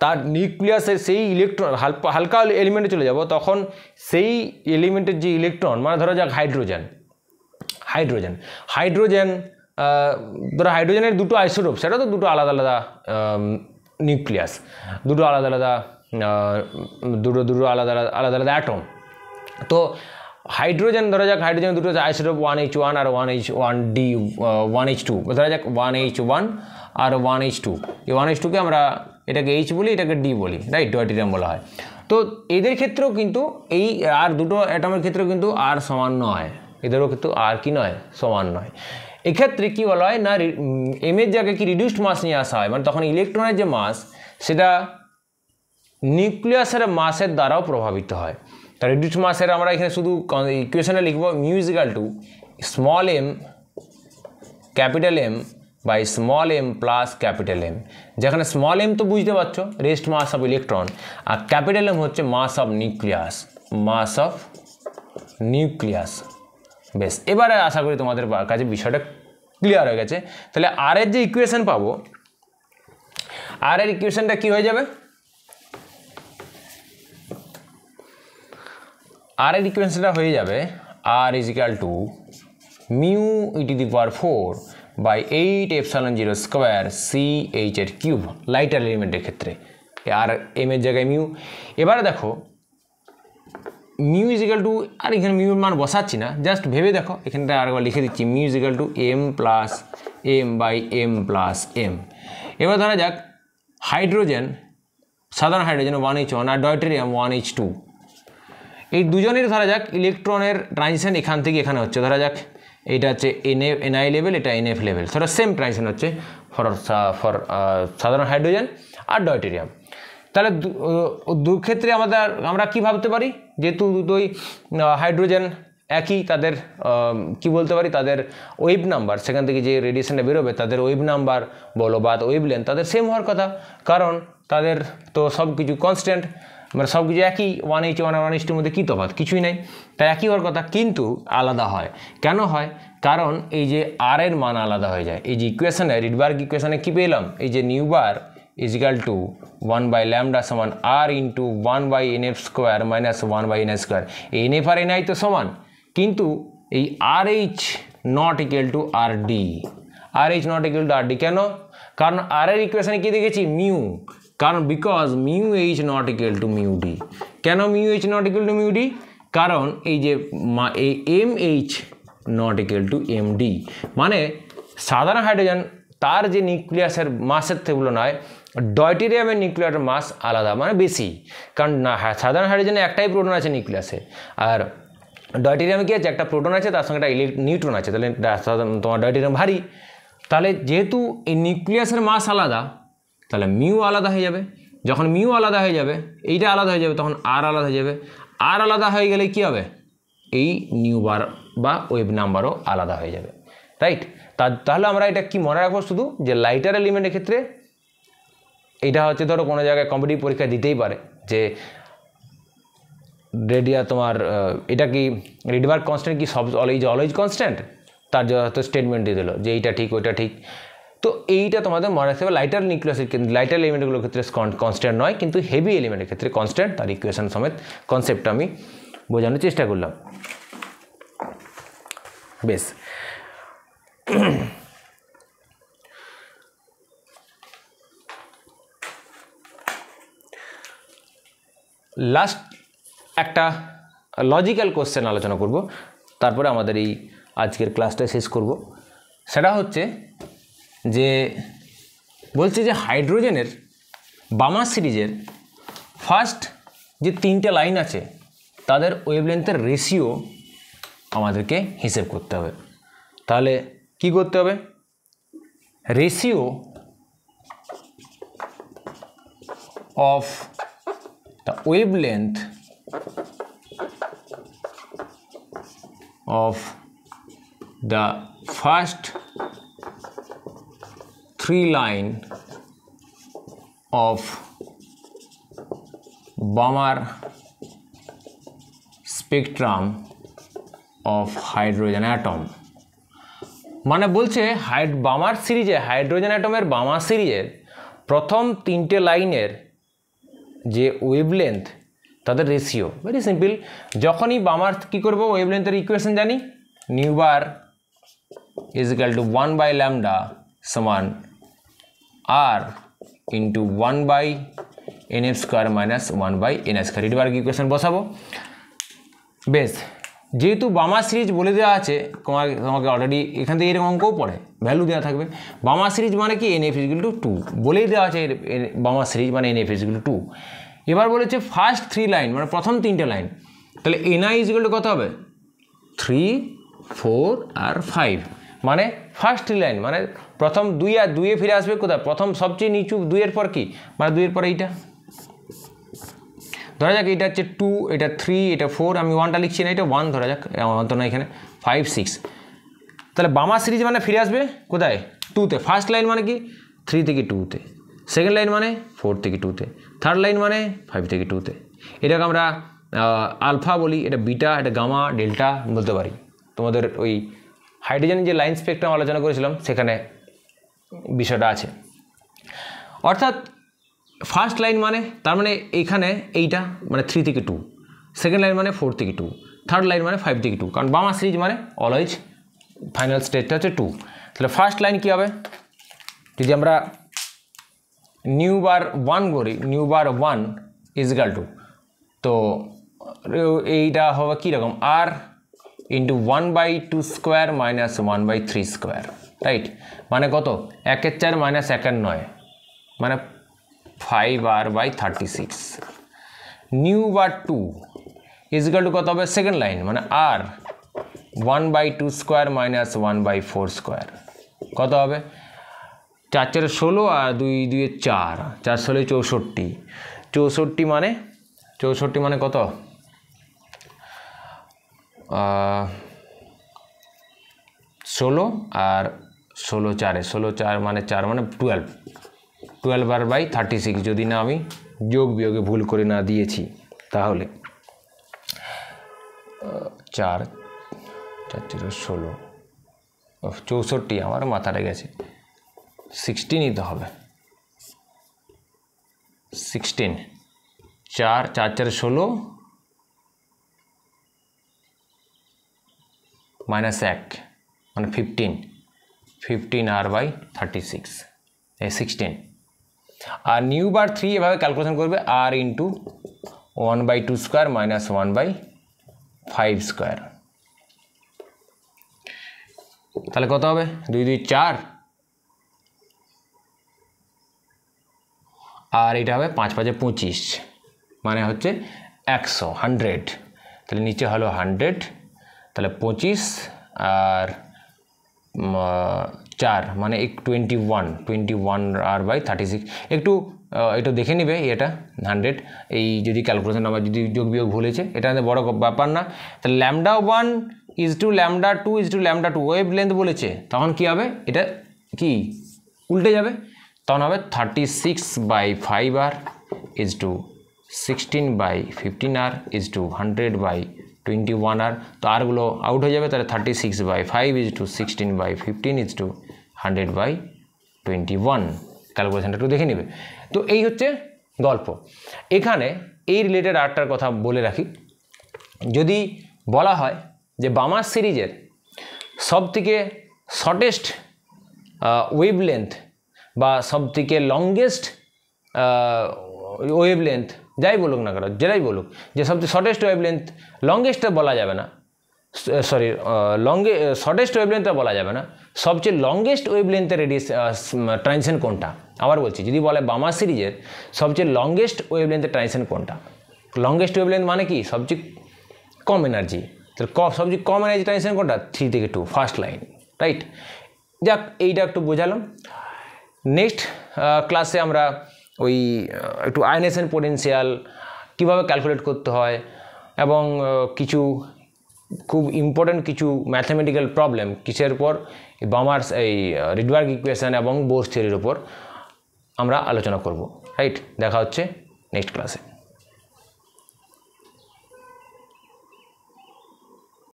তার নিউক্লিয়াসের সেই ইলেকট্রন হালকা এলিমেন্টে চলে যাব, তখন সেই এলিমেন্টের যে ইলেকট্রন, মানে ধরো যাক হাইড্রোজেন ধরো হাইড্রোজেনের দুটো আইসোটোপ, সেটা তো দুটো আলাদা আলাদা নিউক্লিয়াস, দুটো আলাদা আলাদা অ্যাটম। তো হাইড্রোজেন ধরা যাক, হাইড্রোজেন দুটো আইসোটোপ 1H1 আর 1H2, ধরা যাক 1H1 আর 1H2। এই 1H2কে আমরা এটাকে H বলি, এটাকে D বলি, রাইট? ডয়টেরিয়াম বলা হয়। তো এদের ক্ষেত্রেও কিন্তু এই আর দুটো অ্যাটমের ক্ষেত্রেও কিন্তু আর সমান নয়, এদেরও কিন্তু আর কি নয়, সমান নয়। এক্ষেত্রে কি বলা হয় না, এম এর জায়গায় কি রিডিউসড মাস নিয়ে আসা হয়, মানে তখন ইলেকট্রনের যে মাস সেটা নিউক্লিয়াসের মাসের দ্বারাও প্রভাবিত হয়। তা রিডিউসড মাসের আমরা এখানে শুধু ইকুয়েশনে লিখব mu is equal to small m capital M by small m plus capital M, যেখানে স্মল এম তো বুঝতে পারছো রেস্ট মাস অফ ইলেকট্রন, আর ক্যাপিটাল এম হচ্ছে মাস অফ নিউক্লিয়াস। বেশ, এবারে আশা করি তোমাদের কাছে বিষয়টা ক্লিয়ার হয়ে গেছে। তাহলে আর এর যে ইকুয়েশন পাবো, আর এর ইকুয়েশনটা কি হয়ে যাবে, আর এর ইকুয়েশনটা হয়ে যাবে R is equal to mu e⁴/8ε0² CH এর কিউব, লাইটার এলিমেন্টের ক্ষেত্রে আর এম এর জায়গায় মিউ। এবারে দেখো মিউ ইজ ইকুয়াল টু, আর এখানে মিউর মান বসাচ্ছি না, জাস্ট ভেবে দেখো, এখানটা আরেকবার লিখে দিচ্ছি mu is equal two m+m/m+m। এবার ধরা যাক হাইড্রোজেন, সাধারণ হাইড্রোজেন 1H1 আর ডয়টেরিয়াম 1H2, এই দুজনের ধরা যাক ইলেকট্রনের ট্রানজিশন এখান থেকে এখানে হচ্ছে, ধরা যাক এটা হচ্ছে NI লেভেল, এটা NF লেভেল, সেটা সেম ট্রানজিশন হচ্ছে ফর সাধারণ হাইড্রোজেন আর ডয়টেরিয়াম। তাহলে দু ক্ষেত্রে আমরা কি ভাবতে পারি, যেহেতু দুটোই হাইড্রোজেন একই, তাদের কি বলতে পারি, তাদের ওয়েভ নাম্বার, সেখান থেকে যে রেডিয়েশনটা বেরোবে তাদের ওয়েভ নাম্বার বলো বা ওয়েভ লেন্থ তাদের সেম হওয়ার কথা, কারণ তাদের তো সব কিছু কনস্ট্যান্ট, মানে সব কিছু একই, 1H1 আর 1H2 মধ্যে কী তফাৎ, কিছুই নাই, তাই একই হওয়ার কথা, কিন্তু আলাদা হয়। কেন হয়? কারণ এই যে আর এর মান আলাদা হয়ে যায়। এই যে ইকুয়েশনে, রিডবার্গ ইকুয়েশনে কী পেলাম, এই যে new bar is equal to 1 by lambda সমান r into 1 by nf square minus 1 by n square। এই nf আর ni তো সমান, কিন্তু এই RH not equal to RD, RH not equal to RD কেন? কারণ r এর ইকুয়েশনে কি দেখেছি, মিউ, কারণ because mu H not equal to mu D. কেন mu H not equal to mu D? কারণ এই যে এই M H not equal to M D, মানে সাধারণ হাইড্রোজেন তার যে নিউক্লিয়াসের মাসের তুলনায় ডয়টেরিয়ামের নিউক্লিয়াসের মাস আলাদা, মানে বেশি, কারণ সাধারণ হাইড্রোজেনে একটাই প্রোটন আছে নিউক্লিয়াসে, আর ডয়টেরিয়ামে কি আছে, একটা প্রোটন আছে তার সঙ্গে একটা নিউট্রন আছে, তাহলে তোমার ডয়টেরিয়াম ভারী। তাহলে যেহেতু এই নিউক্লিয়াসের মাস আলাদা, তাহলে মিউ আলাদা হয়ে যাবে। যখন মিউ আলাদা হয়ে যাবে, এইটা আলাদা হয়ে যাবে, তখন আর আলাদা হয়ে যাবে। আর আলাদা হয়ে গেলে কি হবে, এই নিউ বার বা ওয়েভ নাম্বারও আলাদা হয়ে যাবে, রাইট? তাহলে আমরা এটা কি মনে রাখবো শুধু, যে লাইটার এলিমেন্টের ক্ষেত্রে এটা হচ্ছে, ধরো কোনো জায়গায় কম্পিটিটিভ পরীক্ষা দিতেই পারে যে তোমার এটা কি রিডবার্গ কনস্ট্যান্ট কি সব অলওয়েজ কনস্ট্যান্ট, তার যত স্টেটমেন্ট দিয়ে দিল যে এইটা ঠিক ওইটা ঠিক। তো এইটা তোমাদের মনে রাখতে হবে, লাইটার নিউক্লিয়াসের ক্ষেত্রে, লাইটার এলিমেন্টগুলোর ক্ষেত্রে কনস্ট্যান্ট নয়, কিন্তু হেভি এলিমেন্টের ক্ষেত্রে কনস্ট্যান্ট, তার ইকুয়েশন সমেত কনসেপ্টটা আমি বোঝানোর চেষ্টা করলাম। বেশ, লাস্ট একটা লজিক্যাল কোশ্চেন আলোচনা করব, তারপরে আমাদের এই আজকের ক্লাসটা শেষ করব। সেটা হচ্ছে যে বলছে যে হাইড্রোজেনের বামা সিরিজের ফার্স্ট যে তিনটে লাইন আছে তাদের ওয়েভলেন্থের রেশিও আমাদেরকে হিসেব করতে হবে। তাহলে কি করতে হবে, ratio of the wavelength of the first three line of Balmer spectrum of hydrogen atom। মানে বলছে বামার সিরিজে, হাইড্রোজেন অ্যাটমের বামা সিরিজের প্রথম তিনটে লাইনের যে ওয়েভলেন্থ তাদের রেশিও, ভেরি সিম্পল। যখনই বামার কী করবো, ওয়েভলেন্থের ইকুয়েশন জানি, nu bar is equal to 1 by lambda সমান R into 1 by NF square minus 1 by NS square, Rydberg equation বসাবো। বেশ, যেহেতু বামা সিরিজ বলে দেওয়া আছে তোমাকে অলরেডি, এখান থেকে এরকম অঙ্কও পড়ে, ভ্যালু দেওয়া থাকবে। বামা সিরিজ মানে কি, NF ইজ ইকুয়াল টু 2 বলেই দেওয়া আছে, বামা সিরিজ মানে NF ইজ ইকুয়াল টু 2। এবার বলেছে ফার্স্ট থ্রি লাইন, মানে প্রথম তিনটে লাইন, তাহলে NI ইজ ইকুয়াল টু কত হবে, 3, 4 আর 5, মানে ফার্স্ট থ্রি লাইন, মানে প্রথম দুই আর দুইয়ে ফিরে আসবে কোথায়, প্রথম সবচেয়ে নিচু, দুইয়ের পর কি, মানে দুইয়ের পর এইটা, ধরা যাক এটা হচ্ছে 2, এটা 3, এটা 4, আমি 1টা লিখছি না, এটা 1 ধরা যাক, অন্ত না এখানে 5, 6। তাহলে বামা সিরিজ মানে ফিরে আসবে কোথায়, 2তে। ফার্স্ট লাইন মানে কি, 3 থেকে 2তে, সেকেন্ড লাইন মানে 4 থেকে 2তে, থার্ড লাইন মানে 5 থেকে 2তে। এটাকে আমরা আলফা বলি, এটা বিটা, এটা গামা, ডেল্টা বলতে পারি। তোমাদের ওই হাইড্রোজেনের যে লাইন স্পেকট্রাম আলোচনা করেছিলাম সেখানে বিষয়টা আছে। অর্থাৎ ফার্স্ট লাইন মানে, তার মানে এইখানে এইটা মানে 3 থেকে 2, সেকেন্ড লাইন মানে 4 থেকে 2, থার্ড লাইন মানে 5 থেকে 2, কারণ বামা সিরিজ মানে অলওয়েজ ফাইনাল স্টেজটা হচ্ছে 2। তাহলে ফার্স্ট লাইন কী হবে, যদি আমরা নিউ বার 1 করি, nu bar 1 is equal to, তো এইটা হবে কীরকম, R into 1/2 square minus 1/3 square, right? মানে কত, 1/4 মাইনাস 1/9, মানে 5r/36। Nu bar 2 is equal to কত হবে, সেকেন্ড লাইন মানে আর 1/2 স্কোয়ার মাইনাস 1/4 স্কোয়ার কত হবে? 4 4 16 আর 2 2 4, 4 16 64, 64 মানে কত? 16 আর 16 4 মানে 4 মানে 12/36 যদি না আমি যোগ বিয়োগে ভুল করে না দিয়েছি তাহলে 4 4 16 64 আমার মাথাটা গেছে 16 নিতে হবে 16 4 4 4 16 মাইনাস 1 মানে 15 r/36 এই 16 আর নিউ বার 3 এভাবে ক্যালকুলেশন করবে r into 1/2 square minus 1/5 square তাহলে কত হবে? 2 2 4 আর এটা হবে 5 5 25 মানে হচ্ছে 100 তাহলে নিচে হলো 100 তাহলে 25 আর 4 মানে 21 r/36 একটু এটা দেখে নিবে এটা 100 এই যদি ক্যালকুলেশন আমার যদি যোগ বিয়োগ ভুলেছে এটা বড় ব্যাপার না তাহলে λ1 λ2 λ2 ওয়েভ লেন্থ বলেছে তখন কি হবে এটা কি উল্টে যাবে তখন হবে 36/5r = 16/15r = 100/21r তো আরগুলো আউট হয়ে যাবে তাহলে 36/5 = 16/15 = 100/21 ক্যালকুলেশনটা একটু দেখে নেবে তো এই হচ্ছে গল্প এখানে এই রিলেটেড আরটার কথা বলে রাখি যদি বলা হয় যে বামার সিরিজের সবথেকে শর্টেস্ট ওয়েভলেন্থ বা সবথেকে লংগেস্ট ওয়েভলেন্থ যাই বলুক না কেন যেটাই বলুক যে সবথেকে শর্টেস্ট ওয়েভলেন্থ লংগেস্টটা বলা যাবে না সরি শর্টেস্ট ওয়েভলেন্থটা বলা যাবে না সবচেয়ে লংগেস্ট ওয়েভলেন্থের রেডিয়াস ট্রানজিশন কোনটা আবার বলছি যদি বলে বামার সিরিজের সবচেয়ে লংগেস্ট ওয়েভলেন্থের ট্রানজিশন কোনটা লংগেস্ট ওয়েভলেন্থ মানে কি সবচেয়ে কম এনার্জি তাহলে সবচেয়ে কম এনার্জি ট্রানজিশন কোনটা 3 থেকে 2 ফার্স্ট লাইন রাইট যাক এইটা একটু বোঝালাম নেক্সট ক্লাসে আমরা ওই একটু আয়নেশন পোটেনশিয়াল কীভাবে ক্যালকুলেট করতে হয় এবং কিছু খুব ইম্পর্ট্যান্ট কিছু ম্যাথমেটিক্যাল প্রবলেম কিসের উপর বামার্স এই রিডবার্গ ইকুয়েশন এবং বোর থিওরির উপর আমরা আলোচনা করব রাইট দেখা হচ্ছে নেক্সট ক্লাসে